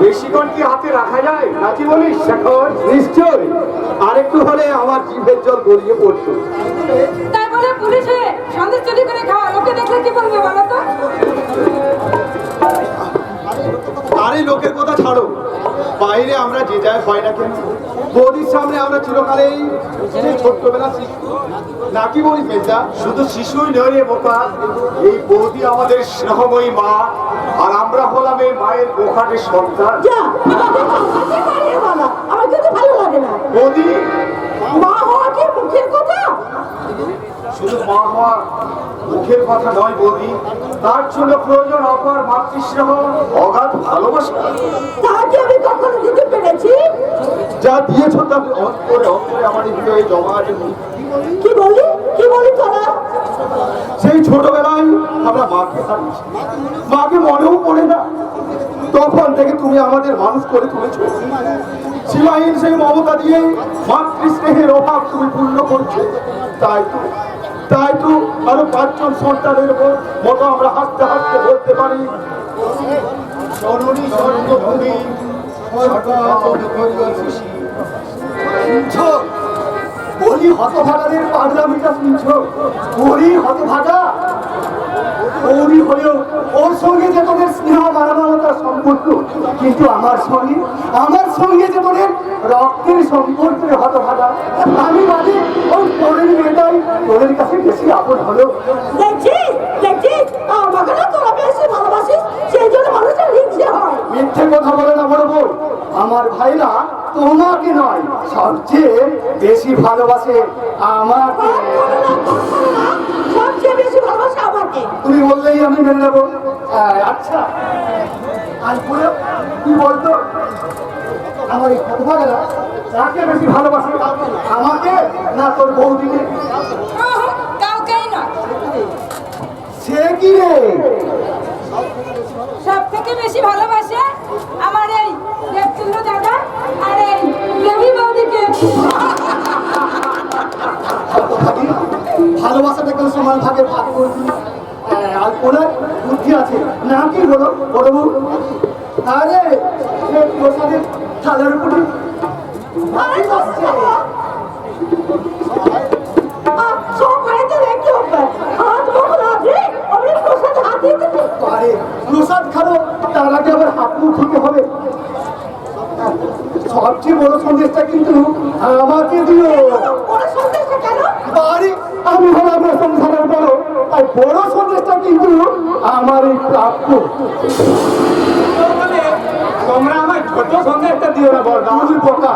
বেশিক্ষণ কি হাতে রাখা যায় নাকি বলিস শেখর? নিশ্চয় আর একটু হলে আমার জিভের জল গড়িয়ে পড়তো। তাই বলে পুলিশে সন্দেশ চুরি করে খাওয়া লোকে দেখলে কি বলবে বলো তো? আরে লোকের কথা ছাড়ো, বাইরে আমরা যে যায় হয় না কেন, বৌদির সামনে আমরা চিরকালেই ছোট্টবেলা শিশু নাকি বলিস মেজা? শুধু শিশুই নয় রে বোকা, এই বৌদি আমাদের স্নেহময়ী মা, আর আমরা হলাম এই মায়ের বোকাটের সন্তান। আমার কিন্তু ভালো লাগে না। বৌদি মা হওয়া কি মুখের কথা? শুধু মা হওয়া মুখের কথা নয় বৌদি, তার জন্য প্রয়োজন অপার মাতৃস্নেহ, অগাধ ভালোবাসা। তা কি আমি কখনো দিতে পেরেছি? যা দিয়েছ তা অন্তরে অন্তরে আমাদের হৃদয়ে জমা আছে। কি বলি কি বলি তোরা? সেই ছোটবেলায় আমরা মাকে হারিয়েছি, মাকে মনেও পড়ে না। তখন থেকে তুমি আমাদের মানুষ করে তুলেছো, সীমাহীন সেই মমতা দিয়ে মাতৃস্নেহের অভাব তুমি পূর্ণ করছো। তাই তো আরো 5 জন সন্তানের মতো আমরা হাসতে হাসতে বলতে পারি, জননী স্বর্গভূমি বলি হতভাগাদের পাগলামিটা শুনছ? বলি হতভাগা, ওরই হলেও ওর সঙ্গে যে তোদের স্নেহ মানবতার সম্পর্ক, কিন্তু আমার সঙ্গে যে তোদের রক্তের সম্পর্কের হতভাগা। আমি মানে ওই পরের মেয়েটাই তোদের কাছে বেশি আপন হলো। দেখছিস আমাকে না তোরা বেশি ভালোবাসিস, সেই জন্য মানুষের হিংসে হয়। মিথ্যে কথা বলে না বড় বোন, আমার ভাইরা তোমাকে নয় সবচেয়ে বেশি ভালোবাসে আমাকে। সবচেয়ে বেশি ভালোবাসে আমাকে। তুমি বললেই আমি মেনে নেবো। আচ্ছা আর কি বলতো, আমার এই হতভাগারা কাকে বেশি ভালোবাসে, আমাকে না তোর বৌদিকে? কাউকেই না। সে কি রে? সব থেকে বেশি ভালোবাসে আমার এই দেবতুল্য দাদা আর এই দেবী বৌদিকে। ভালোবাসাটা কেউ সমান ভাগে ভাগ করবি, আর ওনার বুদ্ধি আছে নাকি বলো বড়বু? আরে প্রসাদের থালার উপরে প্রসাদ খাবো, তার আগে আবার হাত মুখ ধুতে হবে। সবচেয়ে বড় সন্দেশটা কিন্তু আমাকে দিও। বাড়ি আমি হলাম সংসারের বড়, তাই বড় সন্দেশটা কিন্তু আমারই প্রাপ্য। ছোট সন্দেশটা দিও না বড় দুই পোকা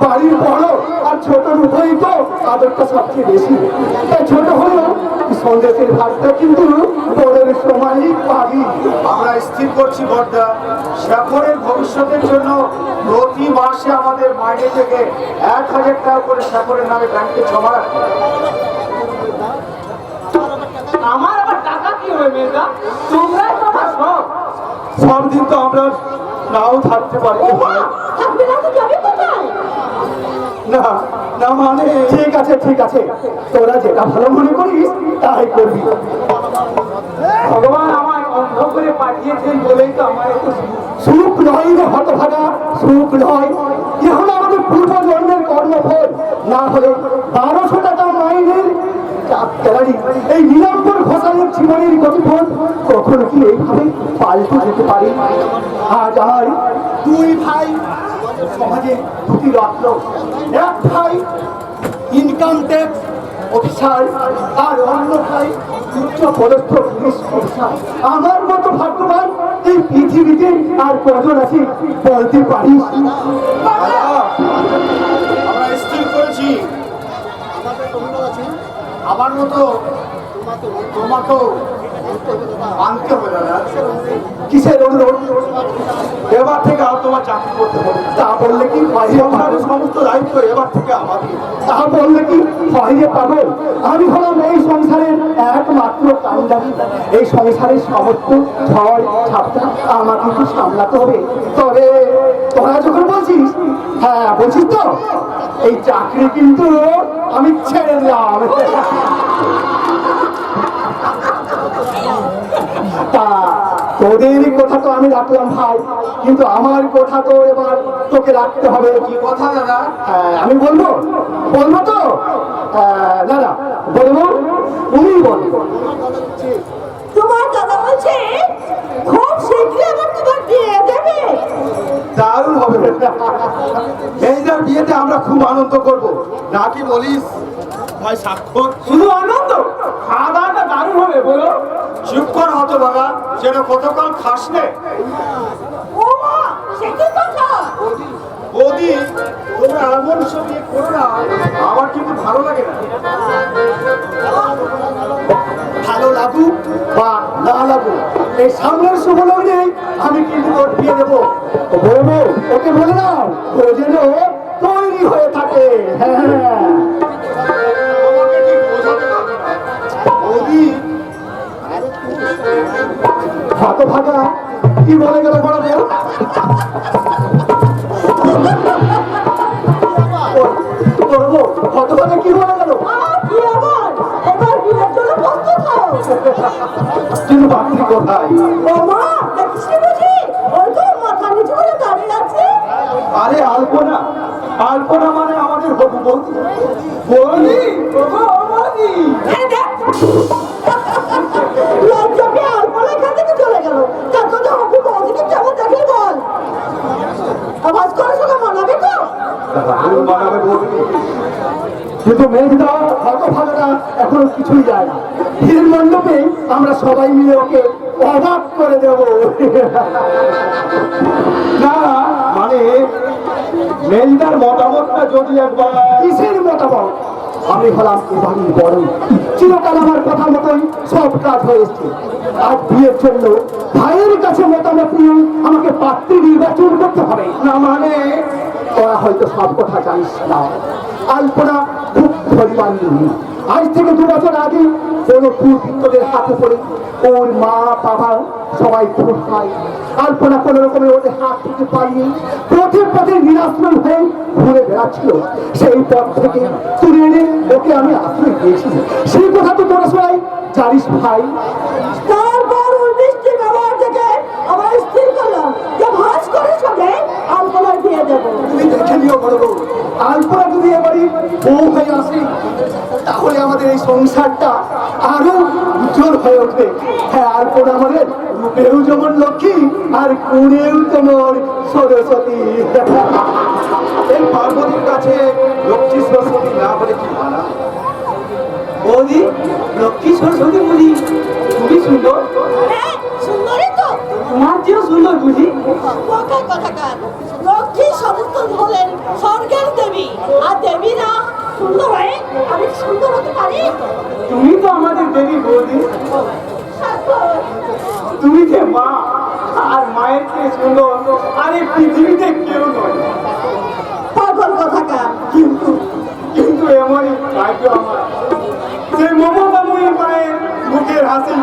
বাড়ির বড় আর ছোট উভয়ই তো আদরটা সবচেয়ে বেশি। তাই ছোট হলেও সন্দেশের ভাগটা কিন্তু বড়ের সমানই পাবি। আমরা স্থির করছি বর্দা, শেখরের ভবিষ্যতের জন্য প্রতি মাসে আমাদের মাইনে থেকে 1000 টাকা করে শেখরের নামে ব্যাংকে জমা রাখতে হবে। আমার আবার টাকা কি হবে মেয়েটা? তোমরাই তো আমার সব। সব দিন তো আমরা নাও থাকতে পারি ওমা থাকবে না তো যাবে কোথায়? না। না মানে ঠিক আছে ঠিক আছে, তোরা যেটা ভালো মনে করিস তাই করবি। ভগবান আমায় অন্ধ করে পাঠিয়েছেন বলেই তো আমার একটু সুখ নয় রে হতভাগা, সুখ নয়। এখন আমাদের পূর্ব জন্মের কর্মফল। না হলে 1200 টাকা মাইনের চাকরি এই নীলাম্বর ঘোষালের জীবনের গতিপথ কখনো কি এইভাবে পাল্টে যেতে পারে? আজ আর দুই ভাই সমাজে দুটি রত্ন। এক ভাই ইনকাম ট্যাক্স অফিসার আর অন্য ভাই উচ্চ পদস্থ পুলিশ অফিসার। আমার মতো ভাগ্যবান এই পৃথিবীতে আর কজন আছে বলতে পারিস? আমরা স্থির করেছি আমার মতো তোমাকেও মানতে হবে দাদা। কিসের অনুরোধ? এবার থেকে আর তোমার চাকরি করতে হবে। তা বললে কি সংসারের সমস্ত দায়িত্ব এবার থেকে আমাদের। তা বললে কি বাইরে পাবো? আমি হলাম এই সংসারের একমাত্র কান্ডারি। এই সংসারের সমস্ত ঝড় ঝাপটা আমাকে কিন্তু সামলাতে হবে। তবে তোরা যখন বলছিস, হ্যাঁ বলছিস তো, এই চাকরি কিন্তু আমি ছেড়ে দিলাম। তা তোদের কথা তো আমি রাখলাম ভাই, কিন্তু আমার কথা তো এবার তোকে রাখতে হবে। কি কথা দাদা? হ্যাঁ আমি বলবো, বলবো তো? না না বলবো, তুমি বলবো। তোমার দাদা বলছে খুব শীঘ্রই আমার তোমার বিয়ে দেবে। দারুণ হবে। মেয়েদের বিয়েতে আমরা খুব আনন্দ করব, নাকি বলিস ভাই? স্বাক্ষর শুধু আনন্দ, খাওয়া দাওয়াটা দারুণ হবে বলো। চুপ কর হতভাগা, যেন কতকাল খাস নে। ওমা সে কি কথা? বৌদি, তোমরা এমন সব ইয়ে করো না, আমার কিন্তু ভালো লাগে না। ভালো লাগুক বা না লাগুক, এই সামনের শুভ লগ্নে আমি কিন্তু ওর বিয়ে দেবো। বলবো ওকে বলে দাও ও যেন তৈরি হয়ে থাকে। হ্যাঁ আমাকে ঠিক বোঝাতে পারবে না। বৌদি, হতভাগা কি বলে গেল বড় বউ? বলবো হতভাগা কি বলে গেল? কি আবার এবার বিয়ের জন্য প্রস্তুত হও। কিন্তু বাকি কোথায়? ওমা দেখছি বুঝি ওই তো মাথা নিচু করে দাঁড়িয়ে আছে। আরে আলপনা, আলপনা মানে আমাদের হবু বৌদি। বৌদি বৌদি এই দেখ লজ্জা পেয়ে আলপনা এখান থেকে চলে গেল। তার জন্য হবু বৌদিকে কেমন দেখি বল। আওয়াজ করে শোনা মানাবে তো? বানাবে বৌদি। কিন্তু মেঘদা হতভাগা এখনো কিছুই যায় না। ভিড় মণ্ডপে আমরা সবাই মিলে ওকে অবাক করে দেব। না মানে মেঘদার মতামতটা যদি একবার। কিসের মতামত? আমি হলাম এবারই বড়, চিরকাল আমার কথা মতোই সব কাজ হয়ে এসছে। আজ বিয়ের জন্য ভাইয়ের কাছে মতামত নিয়ে আমাকে পাত্রী নির্বাচন করতে হবে। না মানে তোরা হয়তো সব কথা জানিস না, আলপনা খুব ধরিবান নেই। আজ থেকে 2 বছর আগে কোনো দুর্বৃত্তদের হাতে পড়ে ওর মা বাবা সবাই খুব খায়। আলপনা কোনো রকমে ওদের হাত থেকে পালিয়ে পথে পথে নিরাশ্রয় হয়ে ঘুরে বেড়াচ্ছিল। সেই পথ থেকে তুলে এনে ওকে আমি আশ্রয় দিয়েছি। সেই কথা তো তোরা সবাই জানিস ভাই। তারপর ওই মিষ্টি ব্যবহার থেকে আমার স্থির করলাম যে ভাস করে সঙ্গে আলপনা দিয়ে দেবো। তুমি দেখে নিও বড় বউ, আলপনা যদি এবারই বউ হয়ে আসে তাহলে আমাদের এই সংসারটা আরো উজ্জ্বল হয়ে উঠবে। হ্যাঁ আলপনা আমাদের রূপেও যেমন লক্ষ্মী আর গুণেও তেমন সরস্বতী। এই পার্বতীর কাছে লক্ষ্মী সরস্বতী না বলে কি মানা? বৌদি, লক্ষ্মী সরস্বতী বুঝি তুমি সুন্দর? হ্যাঁ সুন্দরই তো। তোমার চেয়েও সুন্দর বুঝি? কথাকার লক্ষ্মী সমস্ত হলেন স্বর্গের দেবী, আর দেবীরা সুন্দর হয়ে আমি সুন্দর হতে পারি? তুমি তো আমাদের দেবী বৌদি, সাক্ষর। তুমি যে মা, আর মায়ের চেয়ে সুন্দর আর এই পৃথিবীতে কেউ নয়। পাগল কথাকার। কিন্তু কিন্তু এমনই ভাগ্য আমার, যে মমতাময়ী মায়ের মুখের হাসি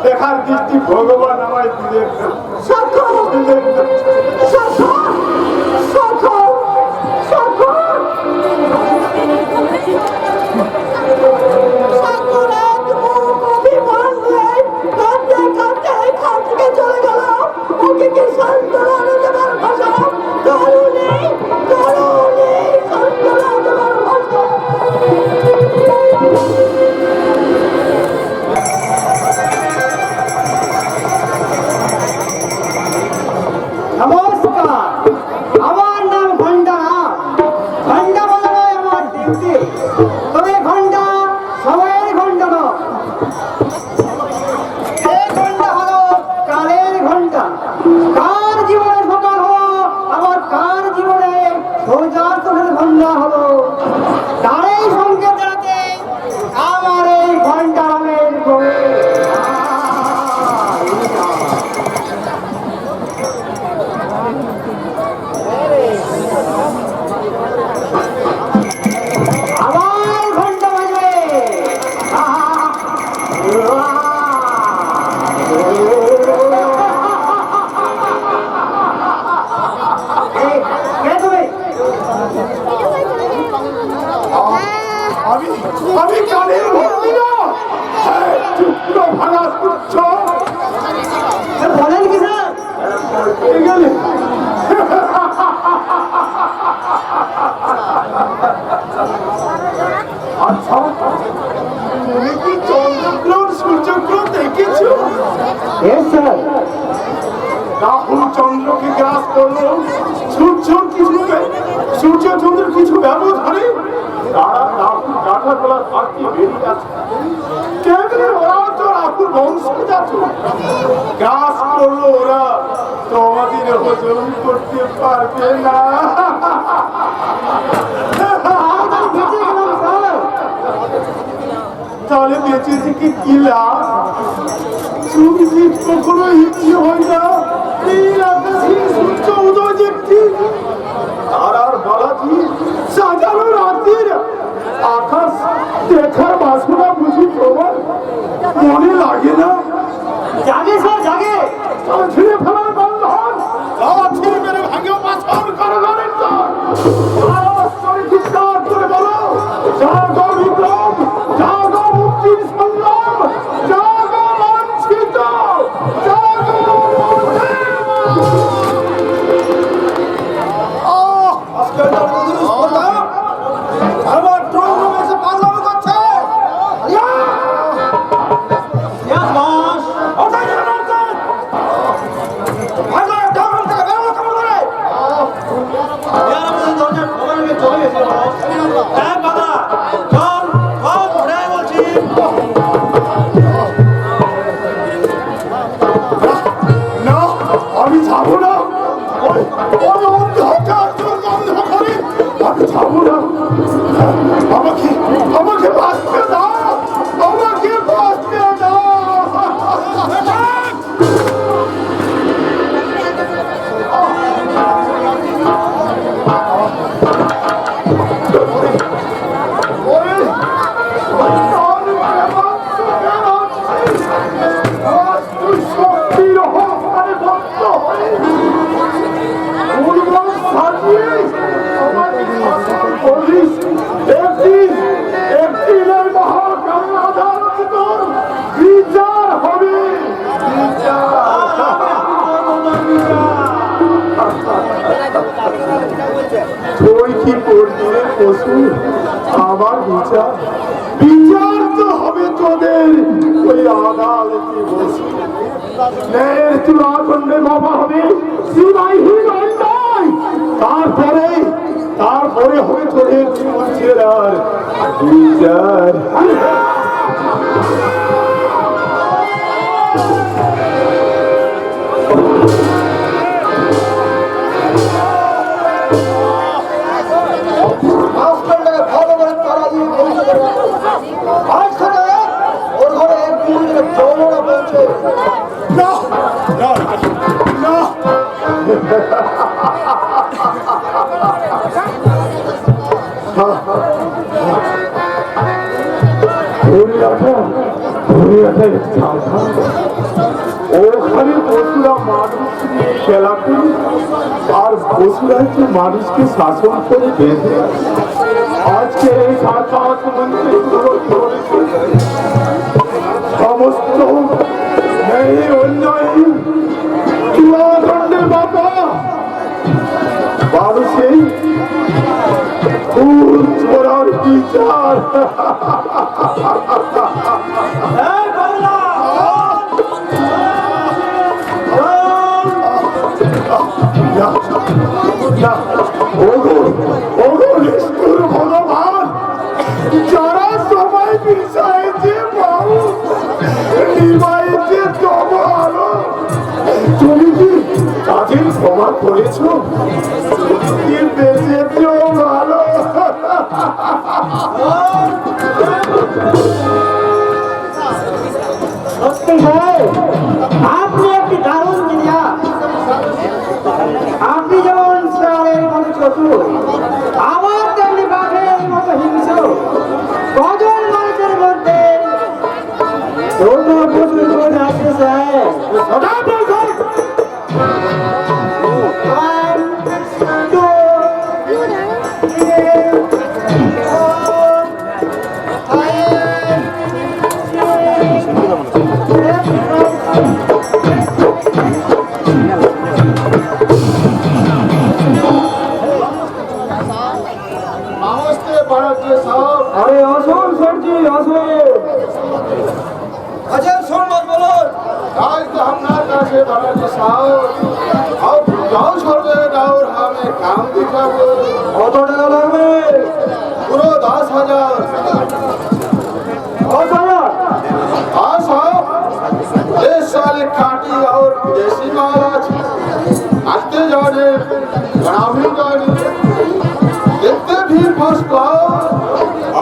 দেখার দৃষ্টি ভগবান আমায় দিলেন না। সাক্ষর, দিলেন না। সাক্ষর, সাক্ষর, সাক্ষর। সাক্ষর এক মুখ অভিমান নিয়ে কাঁদতে কাঁদতে এখান থেকে চলে গেল। ওকে কি সান্ত্বনা দেবার ভাষা? কারণে কারণে সান্ত্বনা দেবার ভাষা। নমস্কার, আমার নাম ঘন্টা। ঘন্টা বলা হয় আমার ডিউটি, তবে ঘন্টা সময়ের ঘন্টা নয়। এই ঘন্টা হলো কালের ঘন্টা। কার জীবনে সকাল হলো, আবার কার জীবনে সূর্যাস্তমের ঘন্টা হলো, তারই সঙ্গে দাঁড়াতে আমার এই ঘন্টা নামের গড়ে। আবার ঘন্টা বাজবে। এই, কে তুমি? আমি কানের ভক্তি না, চুপ্র ভাঙা তুচ্ছ। বলেন কি স্যার? গেলে আচ্ছা, তুমি কি চন্দ্রগ্রহণ সূর্যগ্রহণ দেখেছো? Yes, sir. রাহুল চন্দ্রকে গ্রাস করলো, সূর্য চন্দ্রের কিছু ব্যবধানে তারা রাহুল কাঠা তোলার পাখি বেরিয়ে আছে। কেমনি ওরাও তো রাহুল বংশজাত, গ্রাস করলো ওরা, তোমাদের হজম করতে পারবে না। বেঁচে গেলাম স্যার। তাহলে বেঁচে থেকে কি লাভ? তুমি কি কখনো ইচ্ছে হয় না এই আকাশে সূর্য উদয় দেখতে? তারার বালাজি সাজানো রাতের আকাশ দেখার বাসনা বুঝি তোমার মনে লাগে না? জাগে স্যার, জাগে। তাহলে ছিঁড়ে ফেলার বন্ধন, ছিঁড়ে মেরে ভাঙে পাথর করো ঘরের দর। চিৎকার করে বলো, জাগো বিপ্লব, জাগো মুক্তির সংগ্রাম, জাগো লাঞ্ছিত, জাগো আজকের জন্মদিন স্পর্ধা আমার ড্রয়িং রুমে এসে পাগলামি করছে। Yes, boss. ওটাই যেন বলছেন ভাগলার ড্রয়িং রুম থেকে বেরোলো কেমন করে? ইয়ার আমাদের দরজায় খবর নিয়ে চলে গেছে বস। হ্যাঁ বাবা, চল চল ঘুরে বলছি। না, আমি যাবো না। ওই অন্ধকার দুর্গন্ধ করে আমি যাবো না। আমাকে বাঁচতে দাও, আমাকে বাঁচতে দাও। ওই শক্তির অহংকারে ভক্ত হয়ে উর্বর সাজিয়ে আমাদের শাসন করিস। একদিনের মহাকান্নাদার ভিতর বিচার হবে, তুই কি করবি রে পশু? আমার বিচার বিচার তো হবে তোদের ওই আদালতে বসে। ন্যায়ের চূড়াখণ্ডে মাপা হবে সীমাহীন অন্যায়। তারপরে হবে তোদের জীবন ছেড়ার বিচার। ওখানে পশুরা মানুষ নিয়ে খেলা করে আর পশুরা হচ্ছে মানুষকে শাসন করে বেঁধে আজকে এই সাত মন্ত্রীগুলো সমস্ত এই অন্যায় চূড়াদণ্ডের বাবা মানুষেই ফুল ছোড়ার বিচার। ভগবান যারা সবাই বিষাইছে নিবাইছে তবু আলো তুমি কি তাদের ক্ষমা করেছ কি বেঁচেছেও ভালো। সত্যি ভাই আপনি একটি দারুণ জিনিয়া। আপনি যেমন শেয়ালের মতো চতুর আবার তেমনি বাঘের মতো হিংস্র। কজন মানুষের মধ্যে ছোট প্রচুর করে আছে স্যার। नमस्ते बनर्जी साहब। अरे আসুন স্যারজি আসুন। अच्छा सुन मत बोलो आज तो हम ना कैसे बनर्जी साहब अब गाँव छोड़ दे और हमें काम दिखाओ। কত টাকা লাগবে? पूरा 10,000। 10,000? हाँ साहब ये साले खाटी और देसी माला आते जाने ग्रामीण जाने कितने भी फर्स्ट क्लास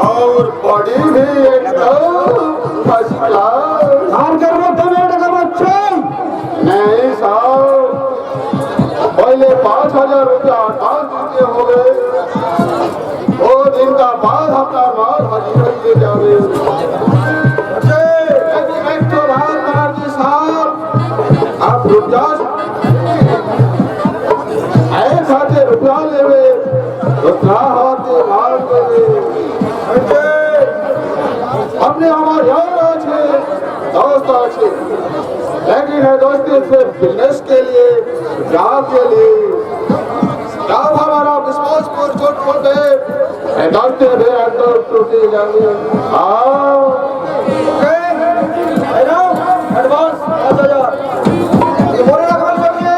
और बॉडी भी एकदम फर्स्ट क्लास। ধারকের মধ্যে টাকা পাচ্ছে? नहीं साहब पहले 5,000 रुपया एडवांस देते हो गए 2 दिन का बाद हफ्ता माल हाजिर दे जावे। एक तो बात बनर्जी साहब आप रुपया 1,000 रुपया लेवे दूसरा हाथे माल देवे। अपने हमार यार আছে दोस्त আছে लेकिन है दोस्ती सिर्फ बिजनेस के लिए जॉब के लिए जब हमारा विश्वास पर चोट पड़े दोस्ती भी अंदर टूटी जाएंगे। हाँ অ্যাডভান্স 10,000। মনে রাখবেন সঙ্গে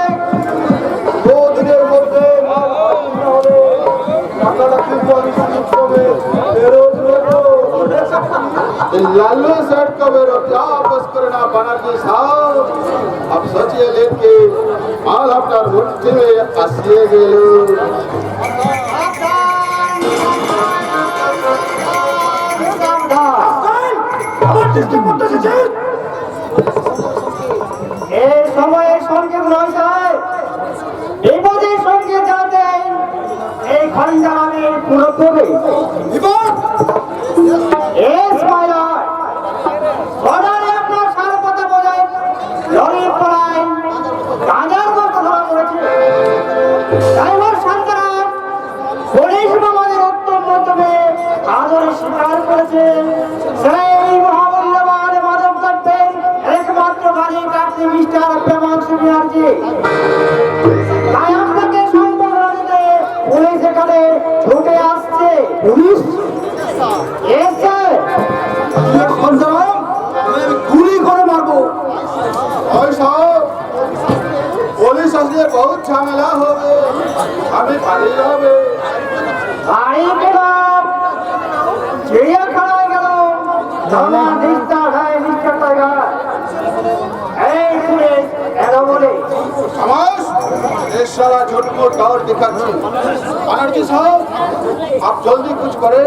2 দিনের মধ্যে মাল হাজির হবে। টাকাটা কিন্তু আমি সুযোগ হবে ফেরত দেবো। लालू सेठ का वे रुपया वापस करना बनर्जी साहब अब सोचिए लेके माल अपना मुट्ठी में आसिए गेलो। এই সময়ের সঙ্গে নয় স্যার, বিপদের সঙ্গে যাতে এই খঞ্জা আমি পুরো করে এস মাইলার অর্ডারে আপনার সারা কথা বোঝায় লরির পড়ায় গাঁজার মতো ধরা পড়েছে। ড্রাইভার শান্তারাম পুলিশ মামাদের উত্তম মাধ্যমে আদরে স্বীকার করেছে সেই মহামূল্যবান মাদক দ্রব্যের একমাত্র গাড়ি কাটতে মিস্টার প্রেমাংশু ব্যানার্জি। তাই আপনাকে সম্পূর্ণ দিতে পুলিশ এখানে ছুটে আসছে। পুলিশ? Yes, sir. गुली করে মারবো। और साहब पुलिस আসলে बहुत झमेला হবে हमें पाली যাবে। গাড়ি পেলাম চিড়িয়াখানায় গেল জানা ডিস্টার্ব হয় মিস্টার টাইগার। এই পুলিশ এলো বলে समाज इस सारा झूठ को दौर दिखाती बनर्जी साहब आप जल्दी कुछ करें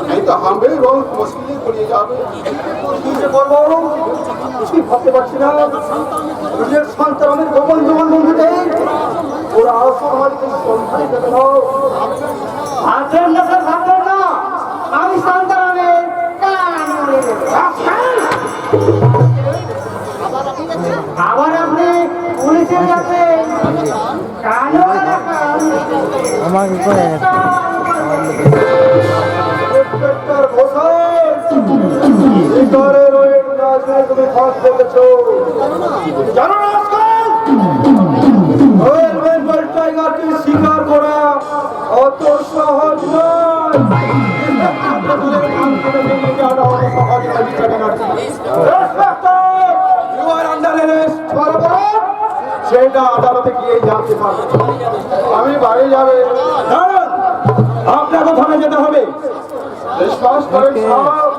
नहीं तो हम भी बहुत मुश्किल पड़ी जावे। কিছু করবো কিছুই ভাবতে পারছি না। নিজের সন্তানের গোপন জমান বন্ধুতে আমাদেরকে সন্ধান দেবে না। ভাববেন না স্যার, ভাববেন না, আমি সন্তানের কান মরে দেবো। আবার আপনি পুলিশের কাছে কানও রাখান। ইন্সপেক্টর মশাই, শিকারের ওই নাচে তুমি ফাঁস দেখেছো। জানো না আজকাল ওই বেঙ্গল টাইগারকে শিকার করা অত সহজ নয়। Inspector, you are under arrest. সেটা আদালতে গিয়ে জানতে পারবে। আমি বাড়ি যাবে, দাঁড়ান, আপনাকে থানায় যেতে হবে। বিশ্বাস করেন সাহেব,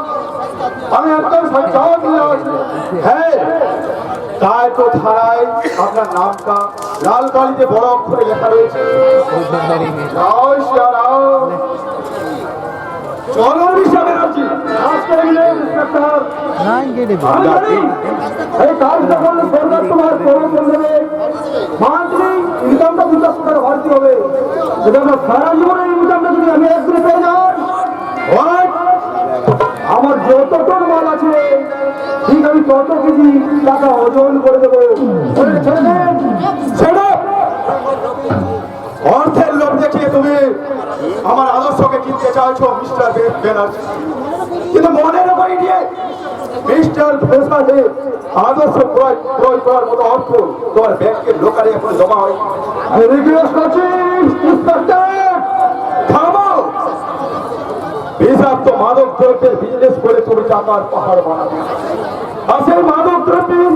আমি একদম সচ্চাও দিয়ে আছি। হ্যাঁ, তাই তো থানায় আপনার নামটা লাল কালিতে বড় অক্ষরে লেখা রয়েছে। জয় শ্রীরাম। চলো হিসাবে আছি। আজকে ইন্সপেক্টর আমি জানি এই কাজটা করলে সরকার তোমার প্রমোশন দেবে, মান্থলি ইনকামটা 50 টাকা বাড়তে হবে। যদি আমরা সারা জীবনের ইনকামটা যদি আমি একদিনে পেয়ে যাই, আমার যতটুকু মাল আছে ঠিক আমি তত কেজি টাকা ওজন করে দেবো। অর্থের লোভ দেখিয়ে তুমি আমার আদর্শকে কিনতে চাইছো মিস্টার ব্যানার্জি, কিন্তু মনে রেখে নিয়ে মিস্টার প্রসাদে আদর্শ ক্রয় করার মতো অর্থ তোমার ব্যাংকের লোকারে এখন জমা হয়। আমি রিকোয়েস্ট করছি থামো। বিষাক্ত মাদক দ্রব্যের বিজনেস করে তুমি টাকার পাহাড় বানাবে, আর সেই মাদক দ্রব্যের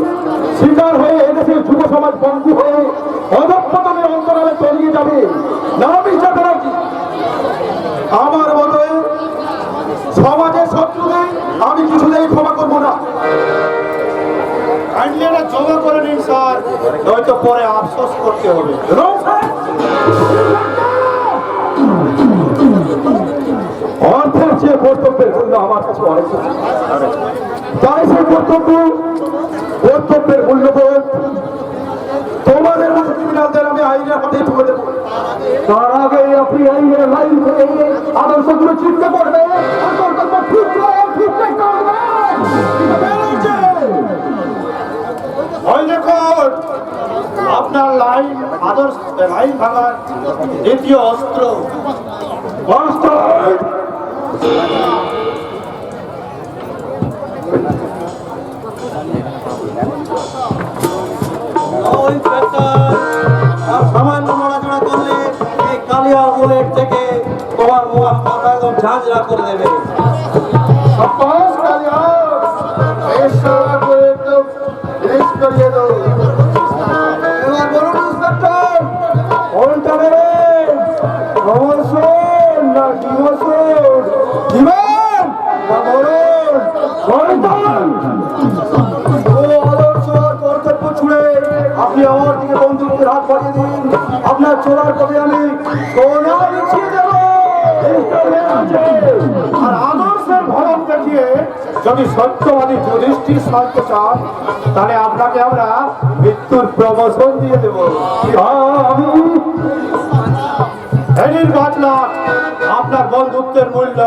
শিকার হয়ে এদেশের যুব সমাজ বন্দী হয়ে অধঃপতনের অন্তরালে তলিয়ে যাবে। না মিস্টার ব্যানার্জি, আমার মতে সমাজের শত্রুদের আমি কিছুতেই ক্ষমা করবো না। জমা করে নিন স্যার, নয়তো পরে আফসোস করতে হবে। অর্থের যে কর্তব্যের জন্য আমার কাছে অনেক কিছু, তাই সেই কর্তব্যের মূল্যবোধ তোমাদের মতো ক্রিমিনালদের আমি আইনের হাতে তুলে দেবো। তার আগে আপনি আইনের লাইন থেকে আদর্শগুলো চিন্তা করবে, আপনার লাইন আদর্শ লাইন ভাঙার দ্বিতীয় অস্ত্র। সামান্য নড়াচড়া করলে এই কালিয়া বুলেট থেকে তোমার মাথা একদম ঝাঁঝরা করে দেবে। এবার বলুন ইন্সপেক্টর, কোনটা নেবেন? প্রমোশন না ডিমোশন? দিবেন না বলুন সন্তান? ও আদর্শ আর কর্তব্য ছুড়ে আপনি আমার দিকে বন্দুকের হাত বাড়িয়ে দিন, আপনার চোরার পথে আমি সোনা বিছিয়ে দেব। আর আদর্শের ভরণ দেখিয়ে যদি সত্যবাদী যুধিষ্ঠির শান্ত চান, তাহলে আপনাকে আমরা মৃত্যুর প্রমোশন দিয়ে দেবো। আমি হেলির 5 লাখ আপনার বন্ধুত্বের মূল্য।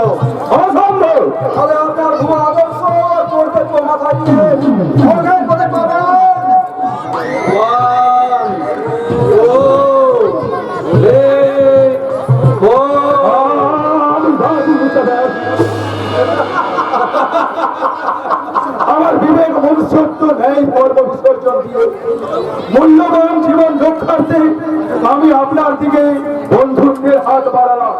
অসম্ভব। তাহলে আপনার ভুয়া আদর্শ আর কর্তব্য মাথায় নিয়ে সরকার পদে পাবেন। আমার বিবেক মনুষ্যত্ব নেই কর্ম বিসর্জন দিয়ে মূল্যবান জীবন রক্ষার্থে আমি আপনার দিকে বন্ধুত্বের হাত বাড়ালাম।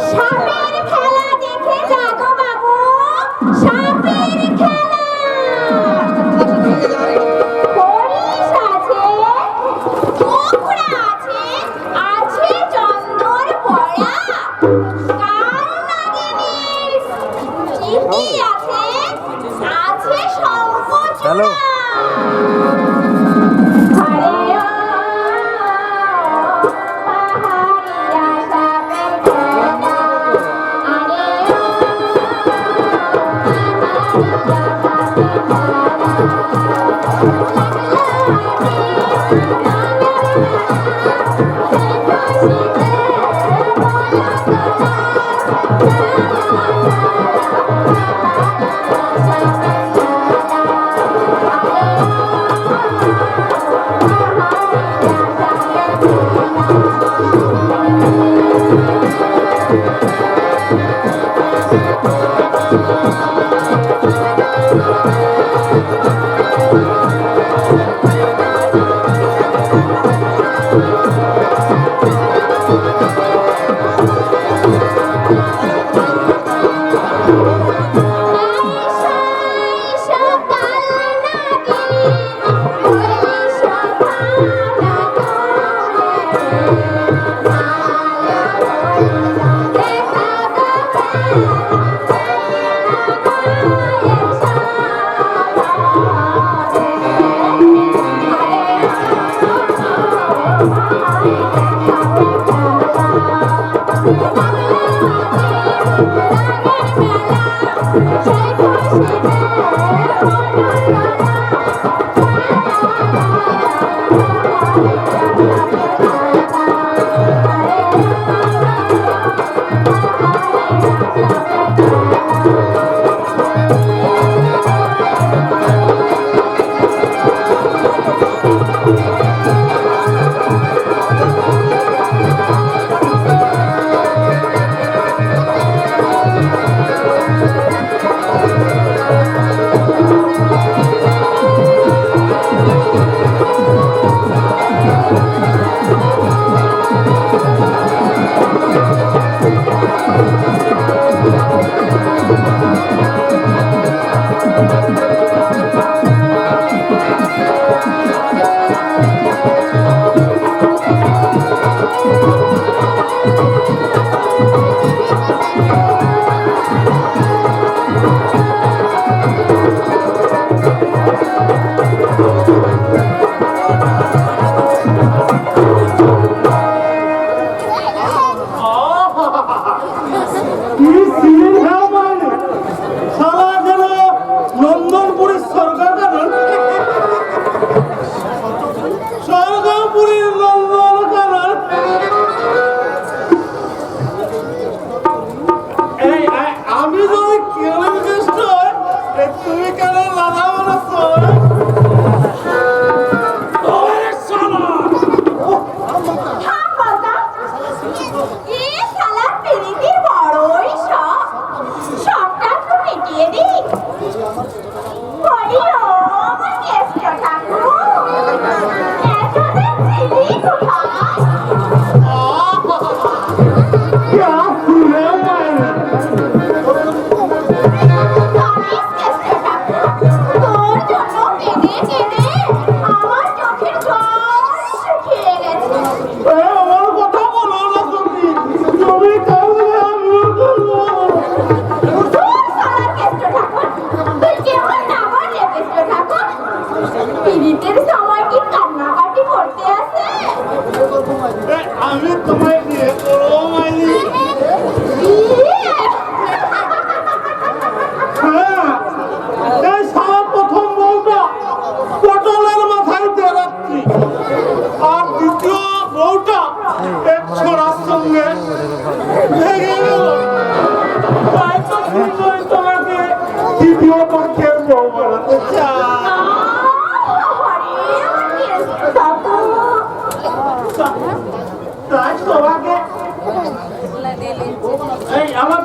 সাপের খেলা দেখে যাগো বাবু, সাপের খেলা। হরিশ আছে, কোকড়া আছে, আছে চন্দর পড়া। কাল নাগিনীর চিঠি আছে, আছে শঙ্খচূড়া। আরে ও পাহাড়িয়া সাপের খেলা, আরে ও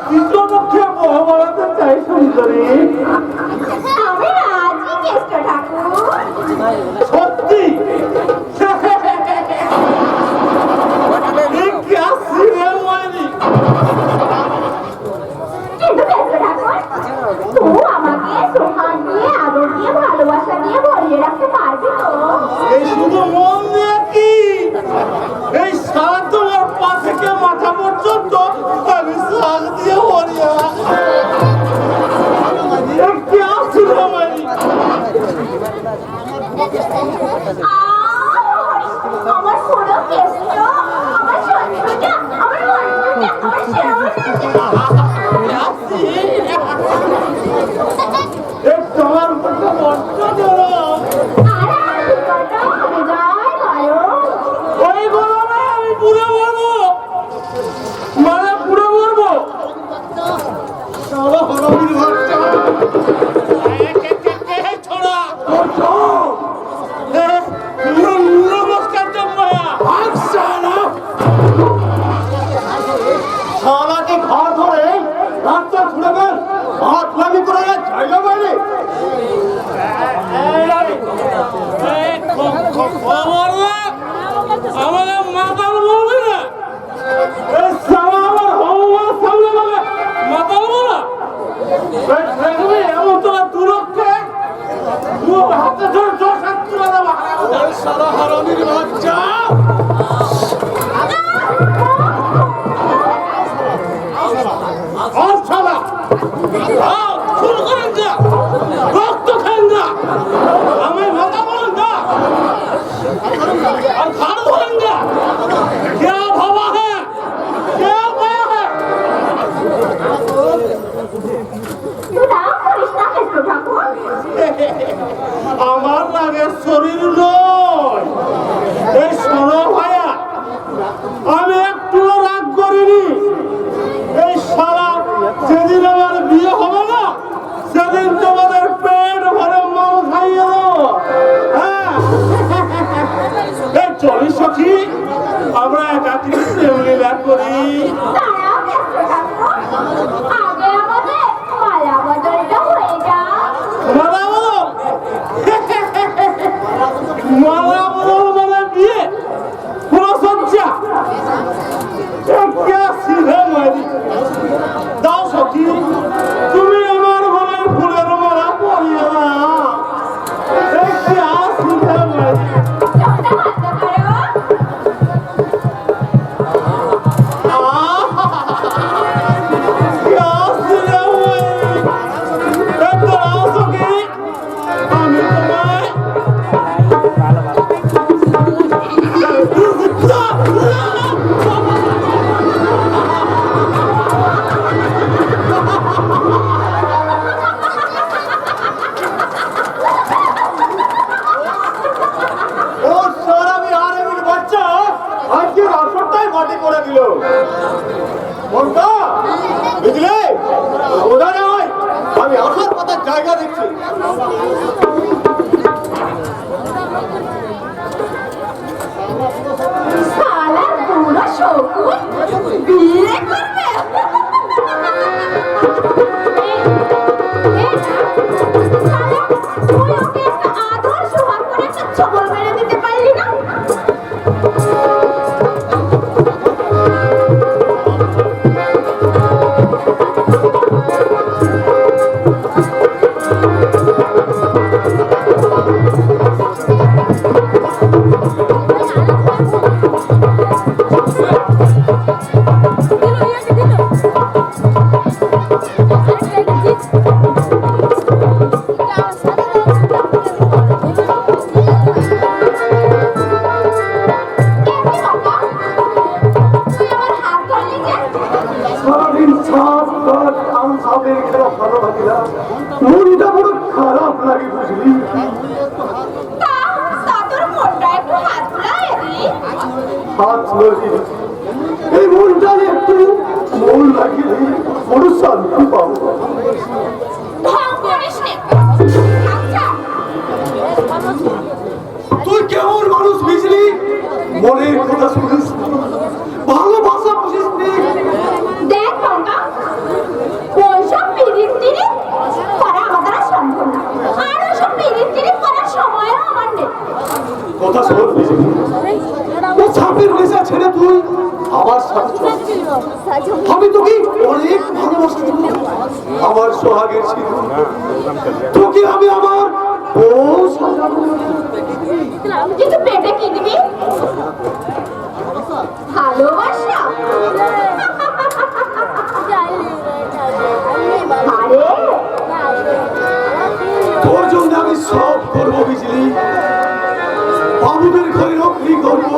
কৃষ্ণপক্ষে মহাভারতে চাই সুন্দরী। আমি রাজি কেষ্ট ঠাকুর। সত্যি এই কি আসছে মাইনি? কিন্তু কেষ্ট ঠাকুর, তুই আমাকে সোহাগ দিয়ে, আদর দিয়ে, ভালোবাসা দিয়ে ভরিয়ে রাখতে পারবি তো? এই শুধু মন দিয়ে কি, এই সারা তোমার পা থেকে মাথা পর্যন্ত আমি শাক দিয়ে ভরিয়া কি আসছিল মাইনি? আমার পুরো কেষ্ট, আমার শত্রুটা, আমার বন্ধুটা, আমার শেওলটা। এই তোমার উপরটা বড্ড গরম। আর আমার বিপদটা হবে যায় ভালো। ওই গরমে আমি পুরো মরবো, মানে পুরো মরবো। সারা হরমির ভাতটা ছোড়া নমস্কার জন্ময়া সারাকে ঘর ধরে রাস্তা ছুড়ে দেন, হাত লাগি করে জায়গা বাইরে। আমাদের মাতাল বলবি না, এই সারা আমার হওয়ার সামনে বলে মাতাল বলা এমন তোরা দূরত্বে হাতে ধরে দশ হাত তুলে দেওয়া সারা হারামির বাচ্চা। রক্ত খান না, আমি মাথা বলেন না, আর ঘাড় ধরেন না। क्या भावा है, क्या पाया है? তুই রাগ করিস না কেষ্ট ঠাকুর। আমার লাগে শরীর নয়, এই শোনো ভাইয়া, আমি একটু রাগ করিনি। এই সারা যেদিন আমার বিয়ে হবে না, সেদিন তোমাদের পেট ভরে মাল খাইয়ে দেবো। হ্যাঁ, এই চলি সখী, আমরা একাকি লীলা করি। দাঁড়াও কেষ্ট ঠাকুর, আগে আমাদের মালা বদলটা হয়ে যাক। মালা বদল, মালা বদল মানে বিয়ে, ফুলসজ্জা। দাও সখী, তুমি আমার ঘরে ফুলের মালা পরিয়ে দাও। চোখটা বন্ধ করো। আমি তোমায় ও সারামি হারামির বাচ্চা আজকের আসরটাই মাটি করে দিল। মনটা বুঝলে, বোঝা নয়, আমি আসার পথের জায়গা দেখছি। শালার বুড়ো শকুন বিয়ে করবে। শালা, তুই ওকে একটা আদর সোহাগ করে একটা চবল মেরে দিতে পারলি না? এমনি বাবা, তুই আমার হাত ধরলি যে? সারাদিন সাপ কাঠ আম সাপের খেলা ভালো লাগে না, মনটা বড় খারাপ লাগে বুঝলি। তা তোর মনটা একটু হাত বুলাই দি। হাত লাগি, এই মনটা একটু মন লাগিয়ে বড় শান্তি পাবো। ঢং করিস নে। আচ্ছা, তুই কেমন মানুষ বুঝলি, মনের কথা শুনিস, ভালোবাসা বুঝিস নি। দেখ বাবা, শোন বিজলি, ও সাপের নেশা ছেড়ে তুই আমার সাথে চল। আমি তোকে অনেক ভালোবাসা দিব, আমার সোহাগের সিঁদুর তোকে আমি আমার বউ সাজাবো। কিন্তু পেটে কি দিবি? ভালোবাসা? আরে তোর জন্য আমি সব করবো বিজলি, বাবুদের ঘরে নকরি করবো,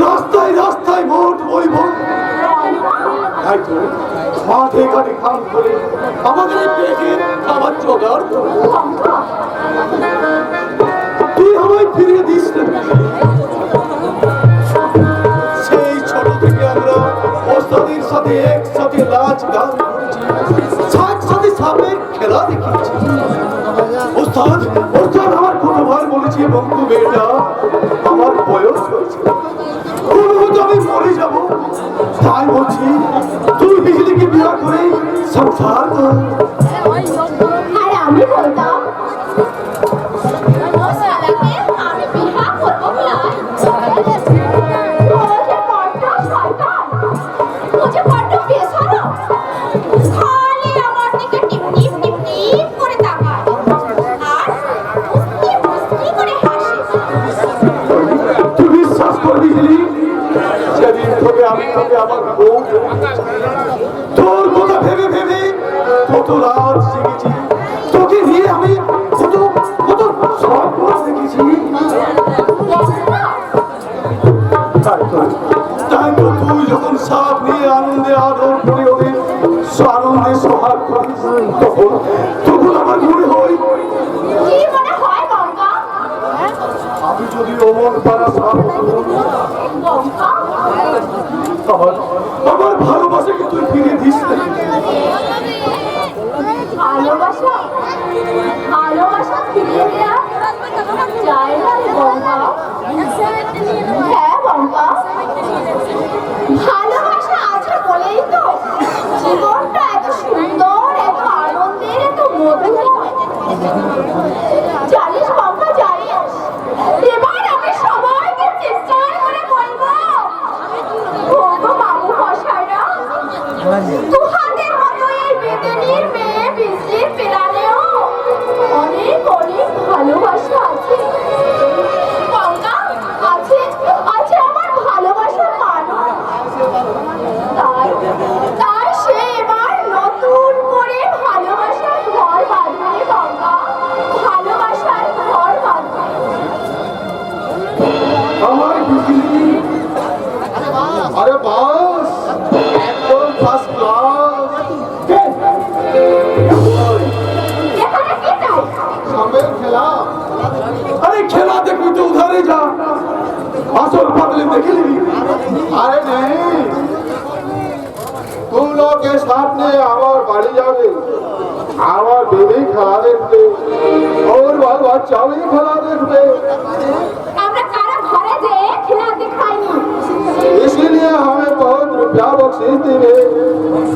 রাস্তায় রাস্তায় ভোট বইব, তাই তো মাঠে ঘাটে কাম করে আমাদের এই পেটের খাবার জোগাড় করবো। তুই আমায় ফিরিয়ে দিস না বিজলি। সেই ছোট থেকে আমরা ওস্তাদের সাথে একসাথে নাচ গান করেছি, সাথে সাপের খেলা দেখিয়েছি। ওস্তাদ ওস্তাদ আমার কতবার বলেছি বন্ধু মেয়েটা আমার বয়স হয়েছে, কোনোমতে আমি মরে যাব, তাই বলছি তুই বিজলিকে বিয়ে করে সংসার কর। আর আমি বলতাম ও শালাকে আমি বিয়া করবো না। ও যে বড্ড শয়তান, ও যে বড্ড বেসারো, খালি আমার দিকে টিপ টিপ টিপ টিপ করে তাকায় আর মুস্কি মুস্কি করে হাসে। তুই বিশ্বাস কর বিজলি, সেদিন থেকে আমি তোকে আমার বউ ভেবেছি। তোর কথা ভেবে ভেবে কত রাত জেগেছি, তোকে নিয়ে আমি কত কত স্বপ্ন দেখেছি। তাই তো তুই যখন সাপ নিয়ে আনন্দে আদর করে ওদের আনন্দে সোহাগ করিস, তখন তখন আমার মনে হয় কি মনে হয় গঙ্গা? আমি যদি অমর পাড়া সাপ হতাম, গঙ্গা আমার ভালোবাসাকে তুই ফিরে দিস না। ভালোবাসা? ভালোবাসা ফিরিয়ে দেয়া যায় না রে গঙ্গা। হ্যাঁ গঙ্গা, ভালোবাসা আছে বলেই তো জীবনটা এত সুন্দর, এত আনন্দের, এত মধুর। জানিস গঙ্গা, জানিস এবার আমি সবাইকে চিৎকার করে বলবো, ও গো বাবু মশাইরা, তুহাদের মতো এই বেদেনির মেয়ে বিজলির পেরালেও অনেক অনেক ভালোবাসা আছে। গঙ্গা, আছে আছে আমার ভালোবাসার মানুষ। তাই তাই সে এবার নতুন করে ভালোবাসার ঘর বাঁধবে গঙ্গা, ভালোবাসার ঘর বাঁধবে। আমার বিজলি, আরে বাস একদম ফার্স্ট ক্লাস। এখানে কি চাই? সামনের খেলা, আরে খেলা দেখবি তো উধারে যা, আসল পাতলে দেখে নিবি। আরে নেই, তুই লোক এর সামনে আমার বাড়ি যাবে, আমার বেবি খেলা দেখবে, ওর বাল বাচ্চাও খেলা দেখবে, আমরা কারো ঘরে যে খেলা দেখাইনি। इसलिए हमें बहुत रुपया बख्शीश दिए।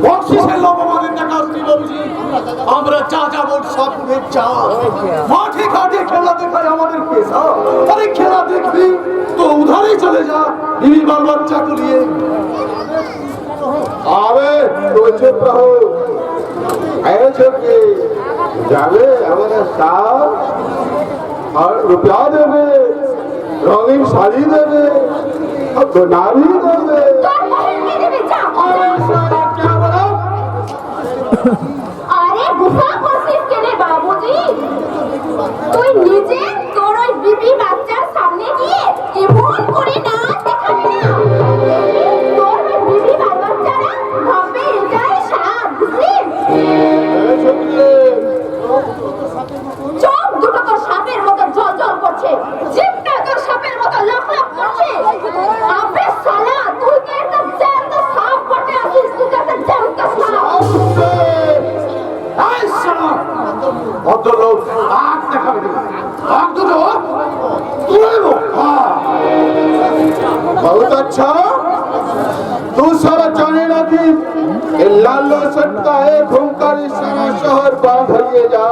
বকশিসের লোক আমাদের টাকা দিব বুঝি, আমরা যা যাবো সব চা, মাঠে ঘাটে খেলা দেখাই আমাদের পেশা। আরে খেলা দেখবি তো উধারে চলে যা, বিবি বাল বাচ্চা को लिए। আবে তো চুপ রহো, ऐसे कि যাবে আমাদের সাথ আর রুপিয়া দেবে, রঙিন শাড়ি দেবে, और गुनाबी देवे। তোর বহিনকে দেবে যা। अरे साला क्या बोला? আরে গুফা করছিস কেনে বাবুজি? তুই নিজে তোর ওই বিবি বাচ্চার সামনে গিয়ে এমন করে নাচ দেখাবি না, তোর ওই বিবি বাচ্চারা ভাববে এটাই সাপ, বুঝলি? ऐसे कि চোখ দুটো তোর সাপের মতো জল জল করছে, জিভটা তোর সাপের মতো লাফ লাফ করছে। আবে শালা, তুই তো একটা জ্যান্ত সাপ বটে আছিস, তুই তো একটা জ্যান্ত সাপ। ऐसा ভদ্রলোক আগ দেখাবে না, আগ দুটো তুলবো। बहुत अच्छा, तू सारा जाने ना कि ये लालो सटका है, घूमकर इस सारा शहर बांधिए जा।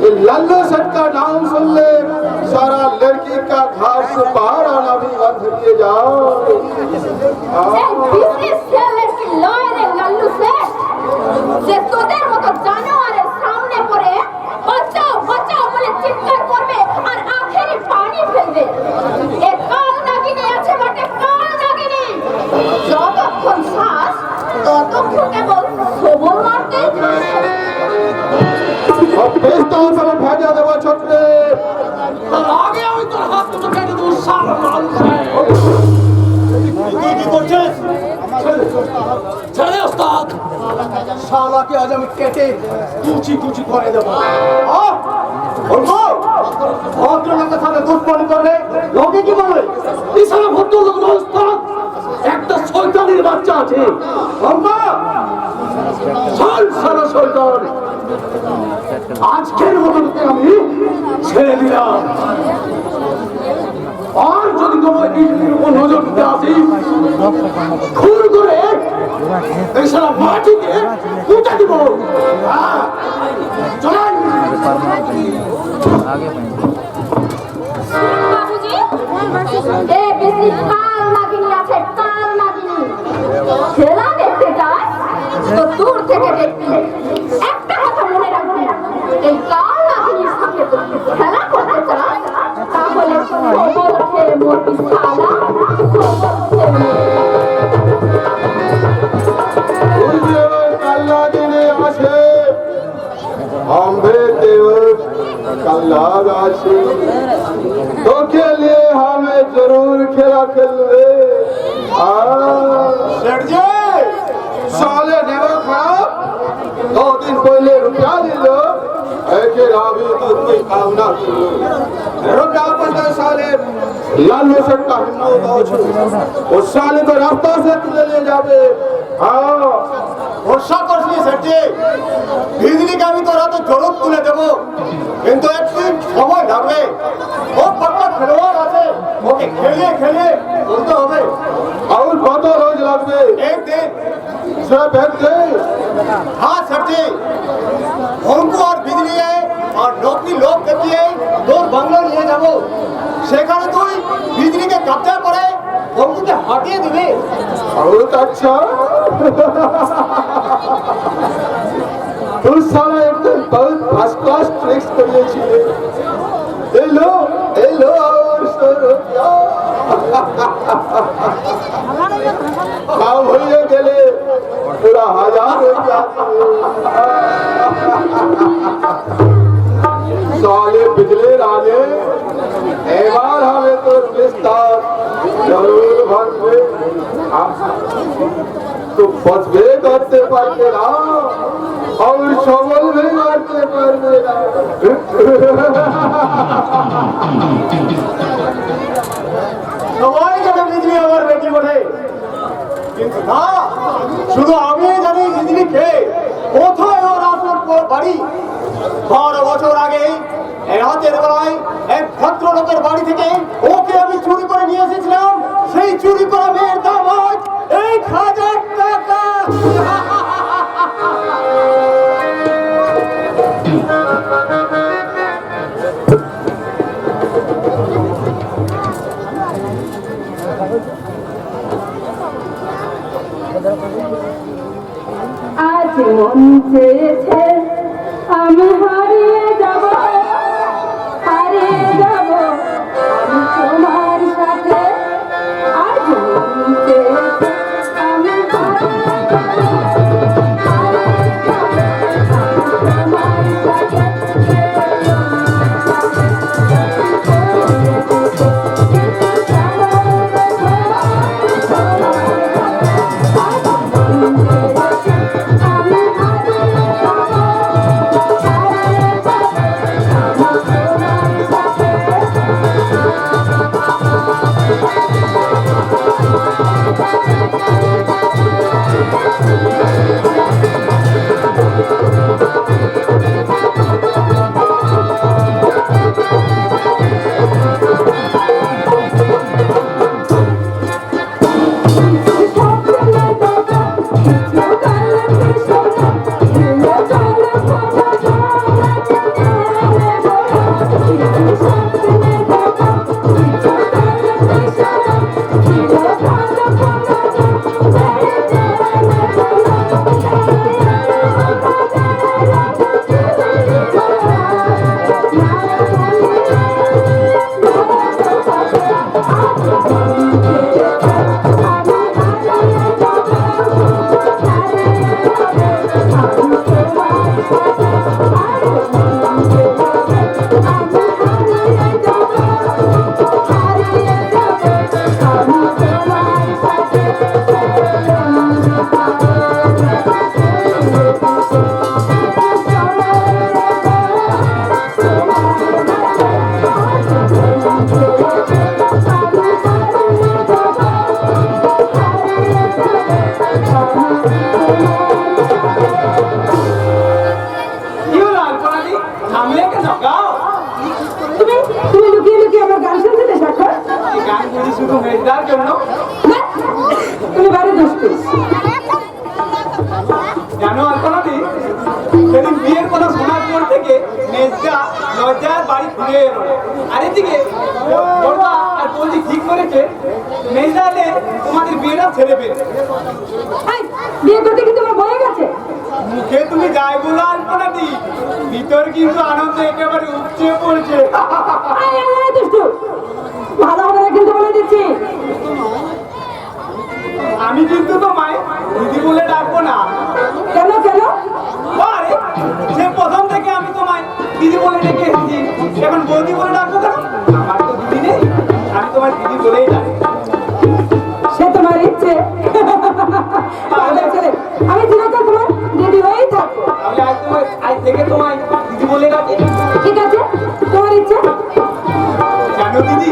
ये लालो सटका नाम सुन ले, सारा लड़की का এই বিজনেস সেলের কি লয় রে লাল্লু শেখ যে তোদের মতো জানোয়ারের সামনে পড়ে বাঁচাও বাঁচাও বলে চিৎকার করবে আর আখেরে পানি ফেলবে এ কাল নাগিনী আছে বটে কাল নাগিনী যতক্ষণ শ্বাস ততক্ষণ কেবল সবল মারতেই থাকে সব পেস্তা সব ভেজা দেবো ছোট্টে আগে আমি তোর হাত দুটো কেটে দেবো সারা মানুষ তুই কি করছিস ছেড়ে দে ওস্তাদ শালাকে আজ আমি কেটে কুচি কুচি করে দেবো ভদ্রলোকের সাথে দুশ্মনী করলে লোকে কি বলবে? এই সারা ভদ্রলোক না ওস্তাদ একটা শয়তানের বাচ্চা আছে চল সারা শয়তান আজকের মতো তোকে আমি ছেড়ে দিলাম আর যদি তোমার নিজের উপর নজর দিতে আসিস খুন করে এই সারা মাটিকে উঠে দিব চলেন বাবুজি এ বিজনেস কাল নাগিনী আছে কাল নাগিনী খেলা দেখতে যাস তো দূর থেকে দেখবি একটা কথা মনে রাখবি এই কাল নাগিনীর সাথে খেলা করতে চাস তাহলে সবল খেয়ে মরবি শালা কাল্লা দিনে আসে আম্বে দেওর কাল্লা গাছে तो के लिए हमें जरूर खेला खेलवे सेठ जी साले नेवर खराब 2 दिन पहले रुपया दिलो ऐके रावी तो कोई काम ना किलो रुपया पता साले लालू सेठ का हिम्मत आछो उस साले को रास्ता से तुले ले जावे हाँ ভরসা করছি সেটি বিজলিকে আমি তোরা তো জরুর তুলে দেবো কিন্তু একটু সময় লাগবে ও পাক্কা খেলোয়াড় আছে ওকে খেলিয়ে খেলিয়ে তুলতে হবে और कत रोज লাগবে একদিন सब एक दिन হ্যাঁ সেটি অঙ্কু আর বিজলি আর নকলি লোক দেখিয়ে তোর বাংলা নিয়ে যাব সেখানে তুই বিজলিকে কাপচার করে অঙ্কুকে হাঁটিয়ে দিবি बहुत अच्छा उस साला एकदम बहुत फर्स्ट क्लास ट्रिक्स करिए छिए हेलो और रुपया काम হয়ে গেলে पूरा 1000 रुपया साले बिजली राजे एबार हमें तो विस्तार जरूर भरवे तो बचबे करते पारबे ना और सबल भी करते पारबे ना সবাই জানে বিজলি আমার বেটি বলে কিন্তু না শুধু আমি জানি বিজলি কে কোথায় ওর আসল বাড়ি 12 বছর আগে রাতের বেলায় এক ভদ্রলোকের বাড়ি থেকে ওকে আমি চুরি করে নিয়ে এসেছিলাম সেই চুরি করা মেয়ের দাম আজ 1000 টাকা আজ মন চেয়েছে আমি হারিয়ে যাব আমি তোমার সাথে আজ মন চেয়েছে আমি হারিয়ে যাব তোমার সাথে সেদিন বিয়ের কথা শোনার পর থেকে মেজদা লজ্জার বাড়ি ফিরে এলো। আর এদিকে বড়দা আর বৌদি ঠিক করেছে মেজদাতে তোমাদের বিয়েটা ছেড়ে পেয়ে। এই, বিয়ে করতে কি তোমার বয়ে গেছে? মুখে তুমি যাই বলো আলপনাটি, ভিতর কিন্তু আনন্দ একেবারে উপচে পড়ছে। এই, এই, এই, দুষ্টু, ভালো হবে না কিন্তু বলে দিচ্ছি। আমি কিন্তু তোমায় দিদি বলে ডাকবো না। কেন কেন? আরে সে প্রথম থেকে আমি তোমায় দিদি বলে ডেকে এসেছি, এখন বৌদি বলে ডাকবো কেন? আমার তো দিদি নেই, আমি তোমার দিদি বলেই ডাকি। সে তোমার ইচ্ছে। পাগল ছেলে, আমি চিরকাল তোমার দিদি হয়েই থাকবো। তাহলে আজ থেকে তোমায় দিদি বলে ডাকি। ঠিক আছে, তোমার ইচ্ছে। জানো দিদি,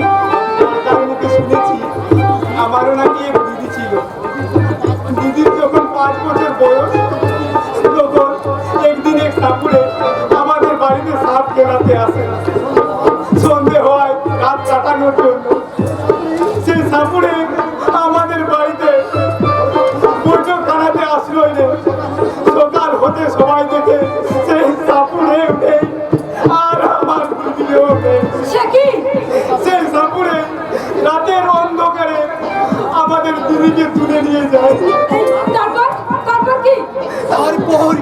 তার মুখে শুনেছি আমারও নাকি এক দিদি ছিল। দিদির যখন 5 বছর বয়স তখন একদিন এক সাপুড়ে আমাদের বাড়িতে সাপ কেনাতে আসে। সন্ধে হয় রাত কাটানোর জন্য সেই সাপুড়ে আমাদের বাড়িতে বৈঠক খানাতে আশ্রয় নেয়। সকাল হতে সবাই দেখে সেই সাপুড়ে নেই আর আমার দিদিও নেই। সে কি? সেই সাপুড়ে রাতের অন্ধকারে আমাদের দিদিকে তুলে নিয়ে যায়। এই, তারপর তারপর কি? তারপর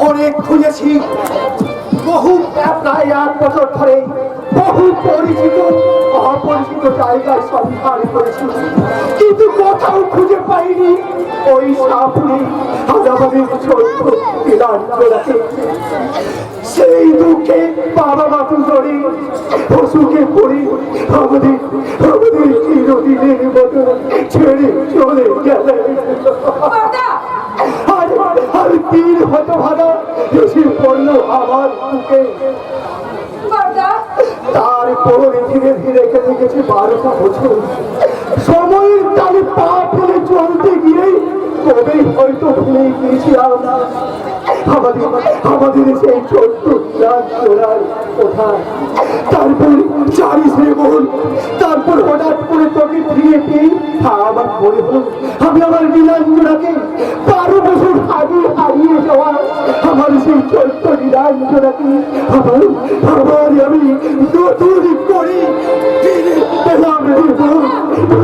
অনেক খুঁজেছি, বহু প্রায় 1 বছর ধরে বহু পরিচিত অপরিচিত জায়গায় সন্ধান করেছি, কিন্তু কোথাও খুঁজে পাইনি ওই সাপুড়ে আমাদের ছোট্ট বিলাসকে। সেই দুঃখে বাবা মা দুজনে পশুকে পড়ে আমাদের চিরদিনের মতো ছেড়ে চলে গেলেন। বড়দা, আর 3 হতভাগা এসে পড়লো আমার বুকে। বড়দা, তারপর ধীরে ধীরে কেটে গেছে 12টা বছর। সময়ের টানে পা ফেলে চলতে গিয়েই তবে হয়তো ভুলে গিয়েছিলাম আমাদের সেই ছোট্ট চোরার কথা। তারপর জানিস রে বোন, তারপর হঠাৎ করে তোকে ফিরে পেয়ে আমার মনে হলো আমি আমার নীলাঞ্জনাকে 12 বছর আগে হারিয়ে যাওয়া আমার সেই ছোট্ট নীলাঞ্জনাকে আবার আমি নতুন করে ফিরে পেলাম রে বোন,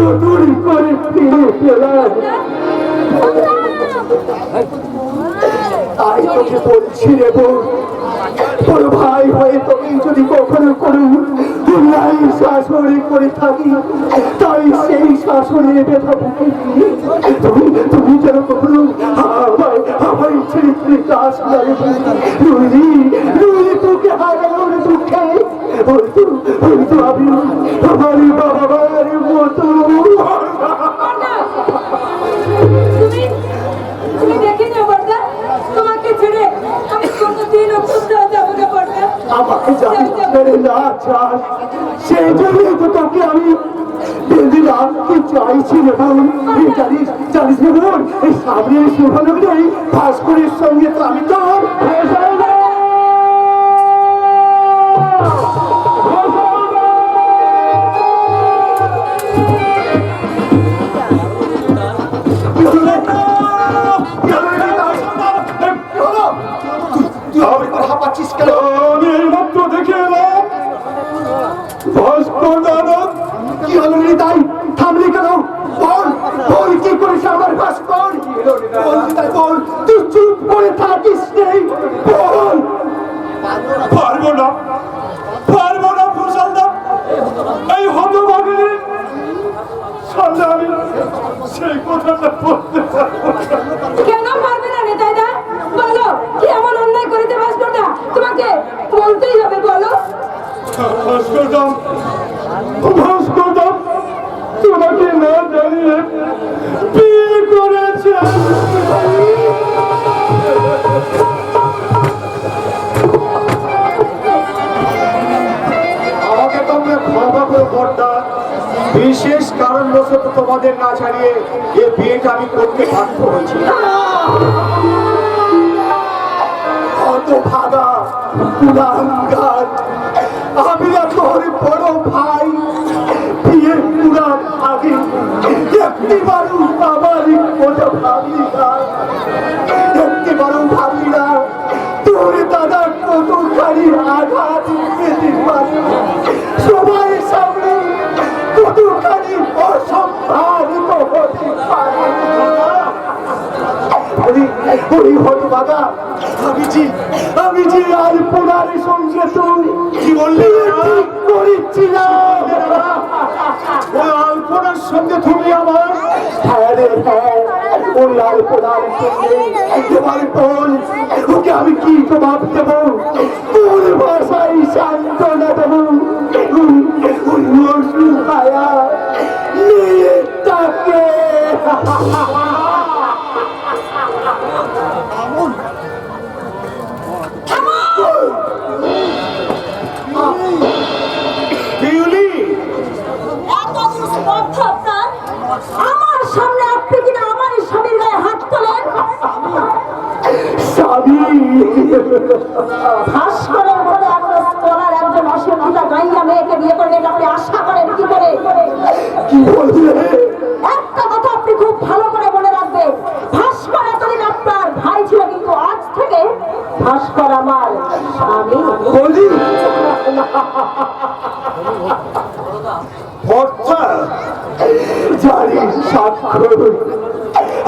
নতুন করে ফিরে পেলাম। তাই তোকে বলছি রে বোন, তোর ভাই হয়ে তোকে যদি কখনো কোনো অন্যায় শাসনে করে থাকি, তাই সেই শাসনের ব্যথা বুকে নিয়ে তুমি যেন কখনো আমার ছেড়ে ছেড়ে যাস না রে বোন। নইলে তোকে হারানোর দুঃখে হয়তো আমি আমার বাবা মায়ের মতো। তুমি তুমি দেখে নিও বড়দা, তোমাকে ছেড়ে আমি কোনোদিনও কোথাও যাবো না বড়দা। আমাকে যাতে ছেড়ে না চাস, সেই জন্যই তো তোকে আমি বেঁধেলাম। কি চাইছি রে বোন, জানিস রে বোন, এই সামনের শুভনগরে ভাস্করের সঙ্গে তো আমি তো দেখে এলাম ভাস্কর দাদা। কি হলো রে তাই থামলি কেন? বল কি করেছে আমার ভাস্কর? বল, তুই চুপ করে থাকিস নেই, বল। পারবো না ফুসালদা, এই হতভাগিনী সামনে আমি সেই কথাটা বলতে পারবো না। কেন পারবে না নেতাইদা? বলো, কি এমন অন্যায় করেছে ভাস্করদা? তোমাকে বলতেই হবে, বলো। ভাস্করদাম তোমাকে না জানিয়ে বিয়ে করেছে। আমাকে তোমরা ক্ষমা করে বর্দা, বিশেষ কারণবশত তোমাদের না ছাড়িয়ে এই বিয়েটা আমি করতে বাধ্য হয়েছি। হতভাগা কুলাঙ্গার, আমি না তোর বড় ভাই। বিয়ের পুরার আগে একটিবারও আমার কথা ভাবলি না, একটিবারও ভাবলি না তোর ওই হতভাগা আমি যে আলপনার সঙ্গে তুই কি বললি? ঠিক করেছিলাম। ওই আলপনার সঙ্গে তুমি আমার হ্যাঁ রে হ্যাঁ, ওই আলপনার সঙ্গে তোমার বোন, ওকে আমি কি জবাব দেবো, কোন ভাষায় সান্ত্বনা দেবো? ওই অসহায়া মেয়েটাকে বিউলি, এত দুষ্পর্ধা আপনার! আমার সামনে আপনি কিনা আমার স্বামীর গায়ে হাত তোলেন! স্বামী ভাস্করের মতো এত স্কলার একজন অশিক্ষিতা গাইয়া মেয়েকে বিয়ে করবে, এটা আপনি আশা করেন কি করে? কি বললে? একটা কথা আপনি খুব ভালো করে মনে রাখবেন, ভাস্কর এতদিন আপনার ভাই ছিল, কিন্তু আজ থেকে ভাস্কর আমার স্বামী। বলি অর্থাৎ জানি সাক্ষর,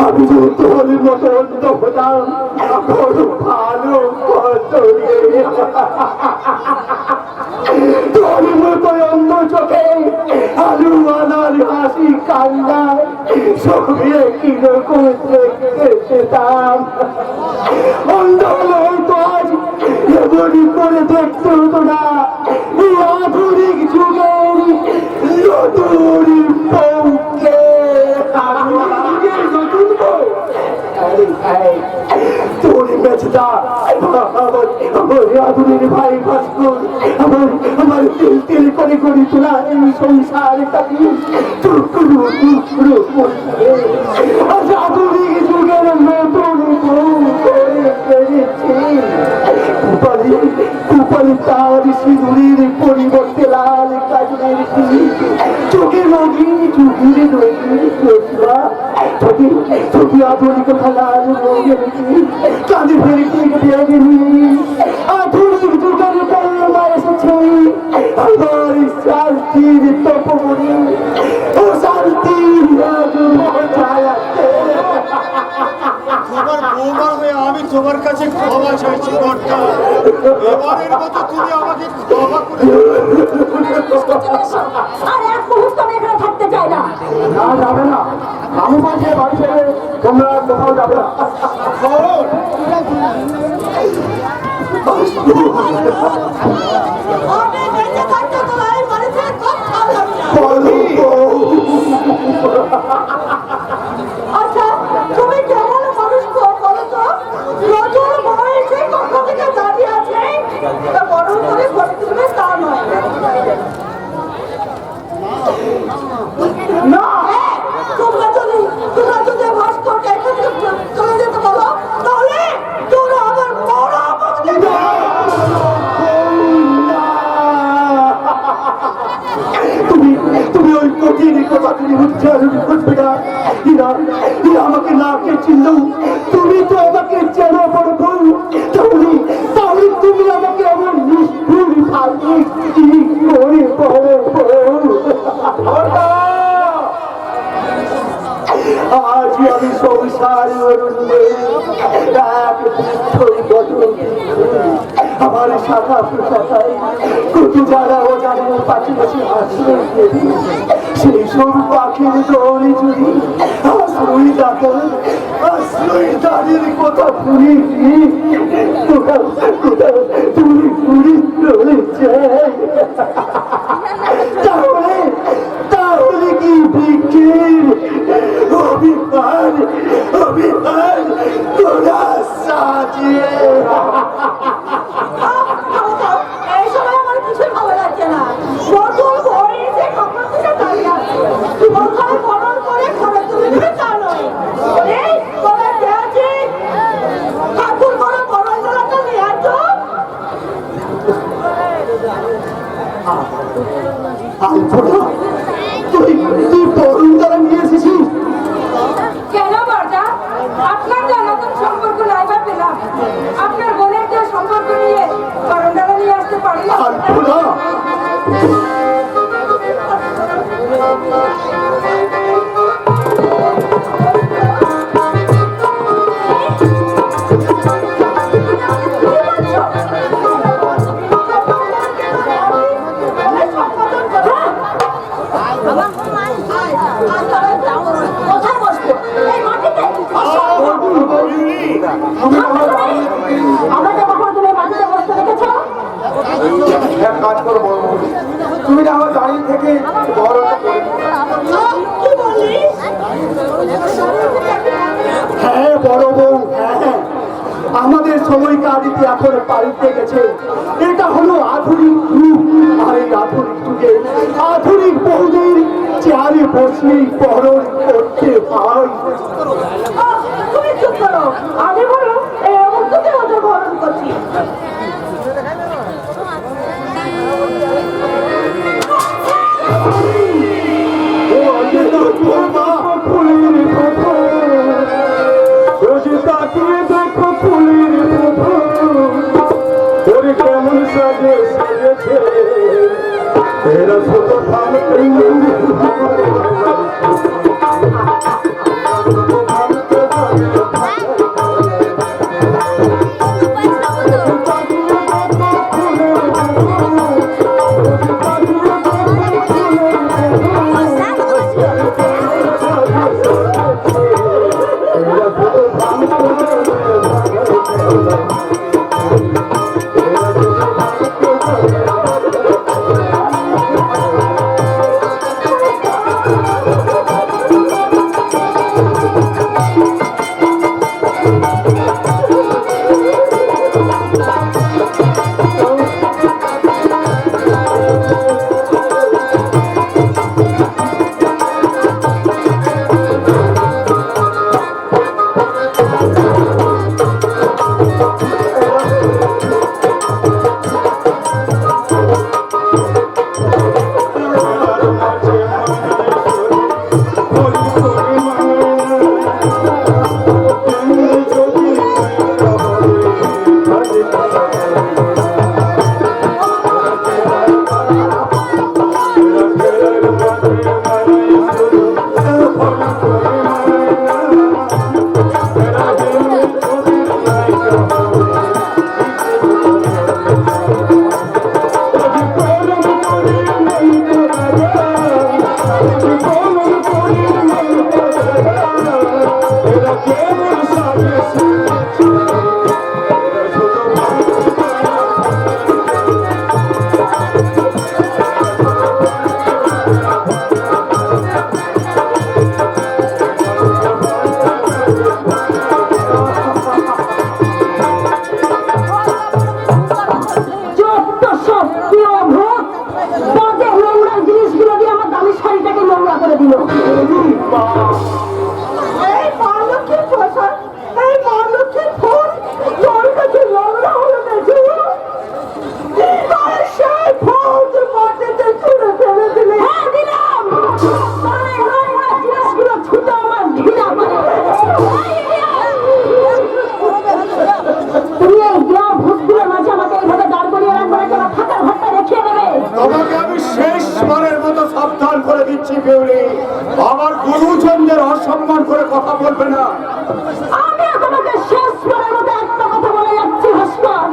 আমি যে তোর মতো অন্ধ হতাম, বড় ভালো কত রে। তোর মতো অন্ধ চোখে আলু আনার হাসি কান্না সবে কিরকম দেখতে পেতাম। অন্ধ হলে হয়তো আজ এমনই করে দেখতে হতো না। এই আধুনিক যুগের নতুন বউকে। নতুন বউ? তোর মেচদা আমার আধুনিক ভাই ভাস্কর, আমার তিল তিল করে গড়ি তোলা এই সংসারটাকে টুকরো টুকরো করছে। আজ আধুনিক যুগের নতুন বউ করে ফেলেছে। কুপালি তার সিঁদুরের পরিবর্তে লাল কাজলের টিপ, চোখে রঙি চুকিরে রঙি চোখা, চোখে আধুনিক লাল রঙের টিপ, কাঁধে ফেলে টিপ বেঁধে নিয়ে আধুনিক যুগের কলমা এসেছে। আমার শান্তির তপমণি ও শান্তির মজায় আছে। তোমার বৌমা হয়ে আমি তোমার কাছে ক্ষমা চাইছি কর্তা। এবারের মতো তুমি আমাকে ক্ষমা করে দাও। আর এক মুহূর্ত আমি এখানে থাকতে চাই না। না যাবে না, আমি বলছি বাড়ি ছেড়ে তোমরা কোথাও যাবে না। আমি বেঁচে থাকতে তো এই বাড়িতে কোথাও যাবি না। আচ্ছা, তুমি কেমন মানুষ গো বলো তো? নতুন বয়সে কক্ষ থেকে দাঁড়িয়ে আছে, তা বড় করে ঘরে তুলবে তা নয়। না, তোমরা যদি ভাস্করকে এখান থেকে চলে যেতে বলো, তাহলে তোরা আমার বড় আপদকে তুমি ওই কঠিন কথা তুমি উচ্চারণ করবে না। আমাকে না কে চিনলেও তুমি তো আমাকে চেনো বড় বউ। তাহলে তুমি আমাকে আমার নিষ্ঠুর ভাবে কি করে বড় বউ? আজ আমি সংসার আমার শাখা প্রশাখায় কত যারা ও যারা পাশাপাশি আশ্রয় দেবে, সেই সব পাখির দৌড়ে যদি আশ্রয়দানের কথা ভুলে গিয়ে তুমি ঘুরে চলেছে। তাহলে কি বৃক্ষের অভিমান তোরা সাজিয়ে? এই সময় আমার কিছুই ভালো লাগছে না। নতুন বয়সে কখন থেকে দাঁড়িয়ে আছে, কোথায় বরণ করে ঘরে তুলে দিবে তা নয়। এই তোমার কে আছে? ঠাকুর বড় বরণ জলাটা নিয়ে আসো। আলপনা, তুই বরুণ দ্বারা নিয়ে এসেছিস? কেন বর্দা? আপনার যা নতুন সম্পর্ক নাইবা পেলাম, আপনার বোনের যে সম্পর্ক নিয়ে বারান্দারা নিয়ে আসতে পারি না। আলপনা, কাজ করো বড় বউ। তুমি না আমার দাঁড়িয়ে থেকে বড়টা করে দিও। কি বলিস? হ্যাঁ বড় বউ, হ্যাঁ আমাদের সময়কালীতে এখন পাল্টে গেছে। এটা হলো আধুনিক যুগ, আর এই আধুনিক যুগে আধুনিক বউদের চেয়ারে বসলেই বরণ করতে হয়। তুমি চুপ করো, আমি বলো এই অমুককে ওদের বরণ করছি। কেমন সাজে সাজেছে এরা ছোট আমার গুরুজনদের অসম্মান করে কথা বলবে না। আমি তোমাকে শেষবারের মতো একটা কথা বলে যাচ্ছি ভাস্কর,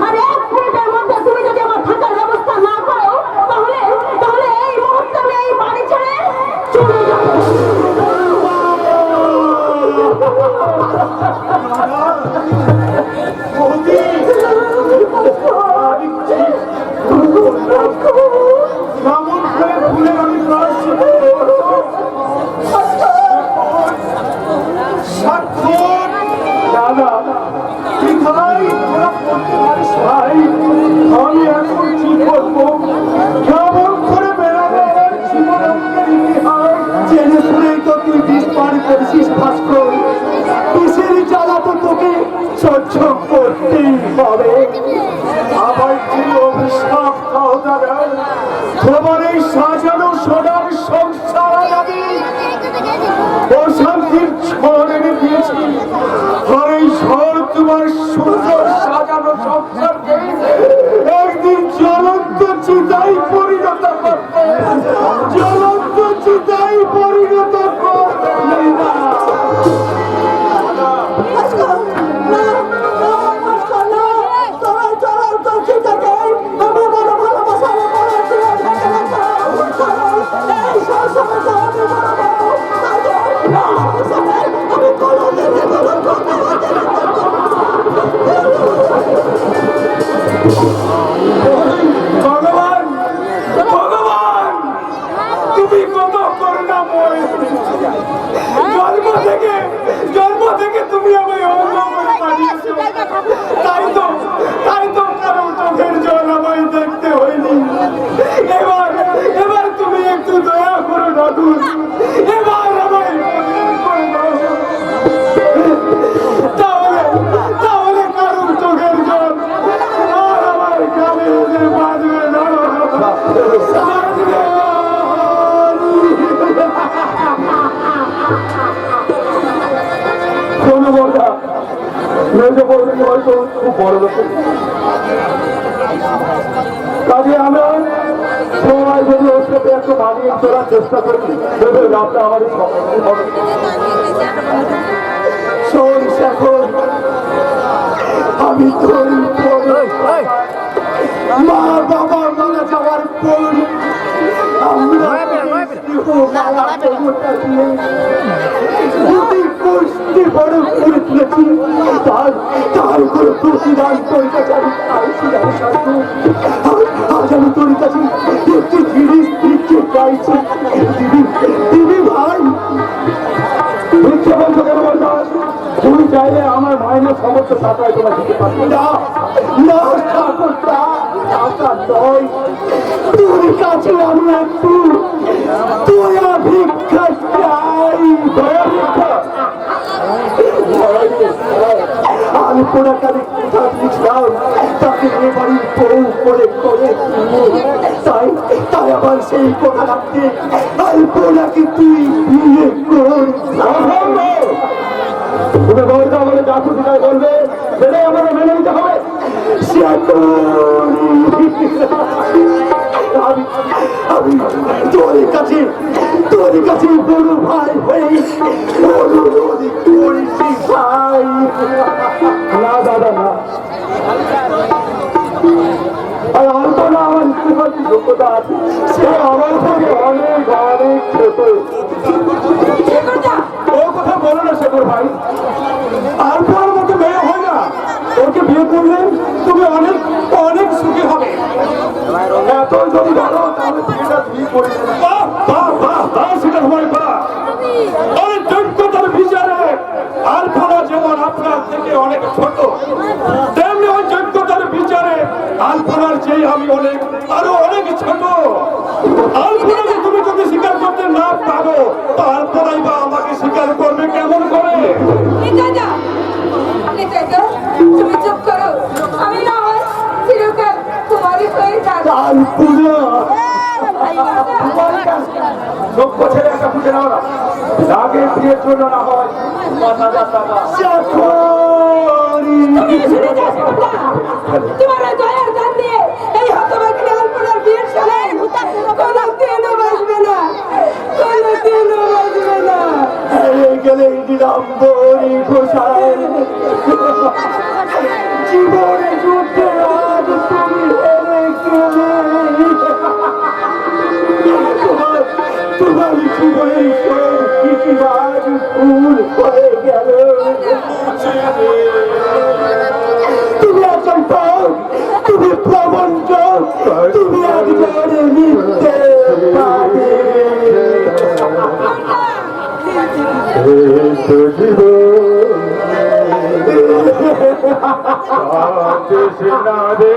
আর 1 মিনিটের মধ্যে তুমি যদি আমার থাকার ব্যবস্থা না করো তাহলে তাহলে এই মুহূর্তে আমি এই বাড়ি ছেড়ে চলে যাব। আমি এখন কি করবো, কেমন করে বেড়াবো জীবনের ইতিহাস জেনে শুনেই তো তুই বিষ পান করেছিস ভাস্কর। বিষের জ্বালা তো তোকে সহ্য করতেই হবে। আমার কি অভিশাপ খাও দাদা, তোমার এই সাজানো সোনার সংসার আমি অশান্তির ঝড় এনে দিয়েছি। আর এই ঝড় তোমার সুন্দর সাজানো সংসারকে একদিন জ্বলন্ত চিতাই পরিণত করবে, জ্বলন্ত চিতাই পরিণত করবে। ভগবান বাড়ি হয়তো খুব বড় লোকের। কাজে আমরা সবাই যদি ওর সাথে একটু মানিয়ে চলার চেষ্টা করি, তবে রাতটা আমাদের সবাই হবে। শোন শেখর, আমি তোর মা বাবা মারা যাওয়ার পর আমরা কষ্টে বড় করে তুলেছি, তার উপরে প্রতিদান তোর কাছে আমি চাইছি। আজ আমি তোর কাছে একটি জিনিস দিতে চাইছি, দিদি ভাই। মিথ্যে বলছো কেন বলতাম? তুমি চাইলে আমার মাইনের সমস্ত টাকায় তোমার দিতে পারবো না। না ঠাকুর, টাকা নয়, তোর কাছে আমি একটু তোরা ভিক্ষা চাই। আমি পোড়াকালে কোথা দিয়েছিলাম, তাকে এ বাড়ির বউ করে করে তাই আবার সেই কথা রাখতে আলপনাকে তুই বিয়ে কর। তুমি বলতে আমাকে যা খুশি তাই বলবে, সেটাই আমাকে মেনে নিতে হবে। আমি তোর কাছে বড় ভাই হয়ে অনুরোধ করেছি ভাই। না দাদা না, আর আলপনা আমার ইতিহাস যোগ্যতা আছে, সে আমার থেকে অনেক অনেক ছোট। ও কথা বলো না শেখর ভাই, আলপনার মতো মেয়ে হয় না। ওকে বিয়ে করলে তুমি অনেক অনেক সুখী হবে। এত যদি বলো তাহলে সেটা তুমি করে সেটা হয় বা অনেক যোগ্যতার বিচারে আলপনা যেমন আপনার থেকে অনেক ছোট, তেমনি ওই যোগ্যতার বিচারে আলপনার চেয়ে আমি অনেক আরো অনেক ছোট। আলপনাকে তুমি যদি স্বীকার করতে না পারো, তো আলপনাই বা আমাকে স্বীকার করবে কেমন করে? তুমি চুপ করো, আমি না হয় চিরকাল তোমারই হয়ে যাবো। যোগ্য ছেলে একটা খুঁজে নাও না, আগে বিয়ের জন্য না হয় ৫,০০০ টাকা। তোমার দয়ার দান দিয়ে এই হতভাগী আলপনার বিয়ের সময় কোনোদিনও বাঁচবে না, কোনোদিনও বাঁচবে না। গেলে দিলাম বড়ি ঘোষায় জীবনে যুদ্ধে আজ তুমি হেরে গেলে। তোমার জীবনে সব কিছু আজ ভুল হয়ে গেল। তুমি একজন পাও, তুমি প্রবঞ্চ, তুমি একজন মিথ্যে পাবে। কৃষ্ণ রে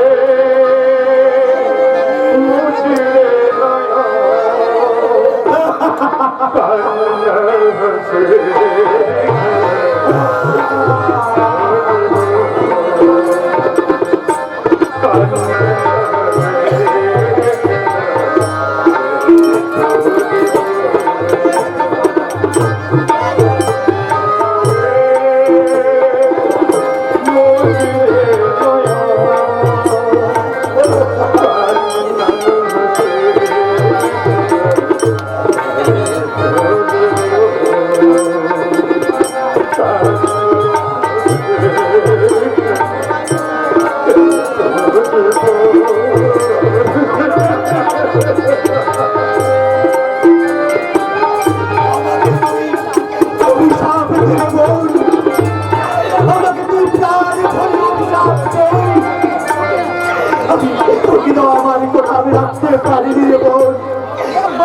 আমার কথা আমি রাখতে পারিনি রে বোন,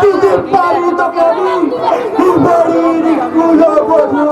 দিতে পারি তোকে আমি বাড়ির কুলবধূ।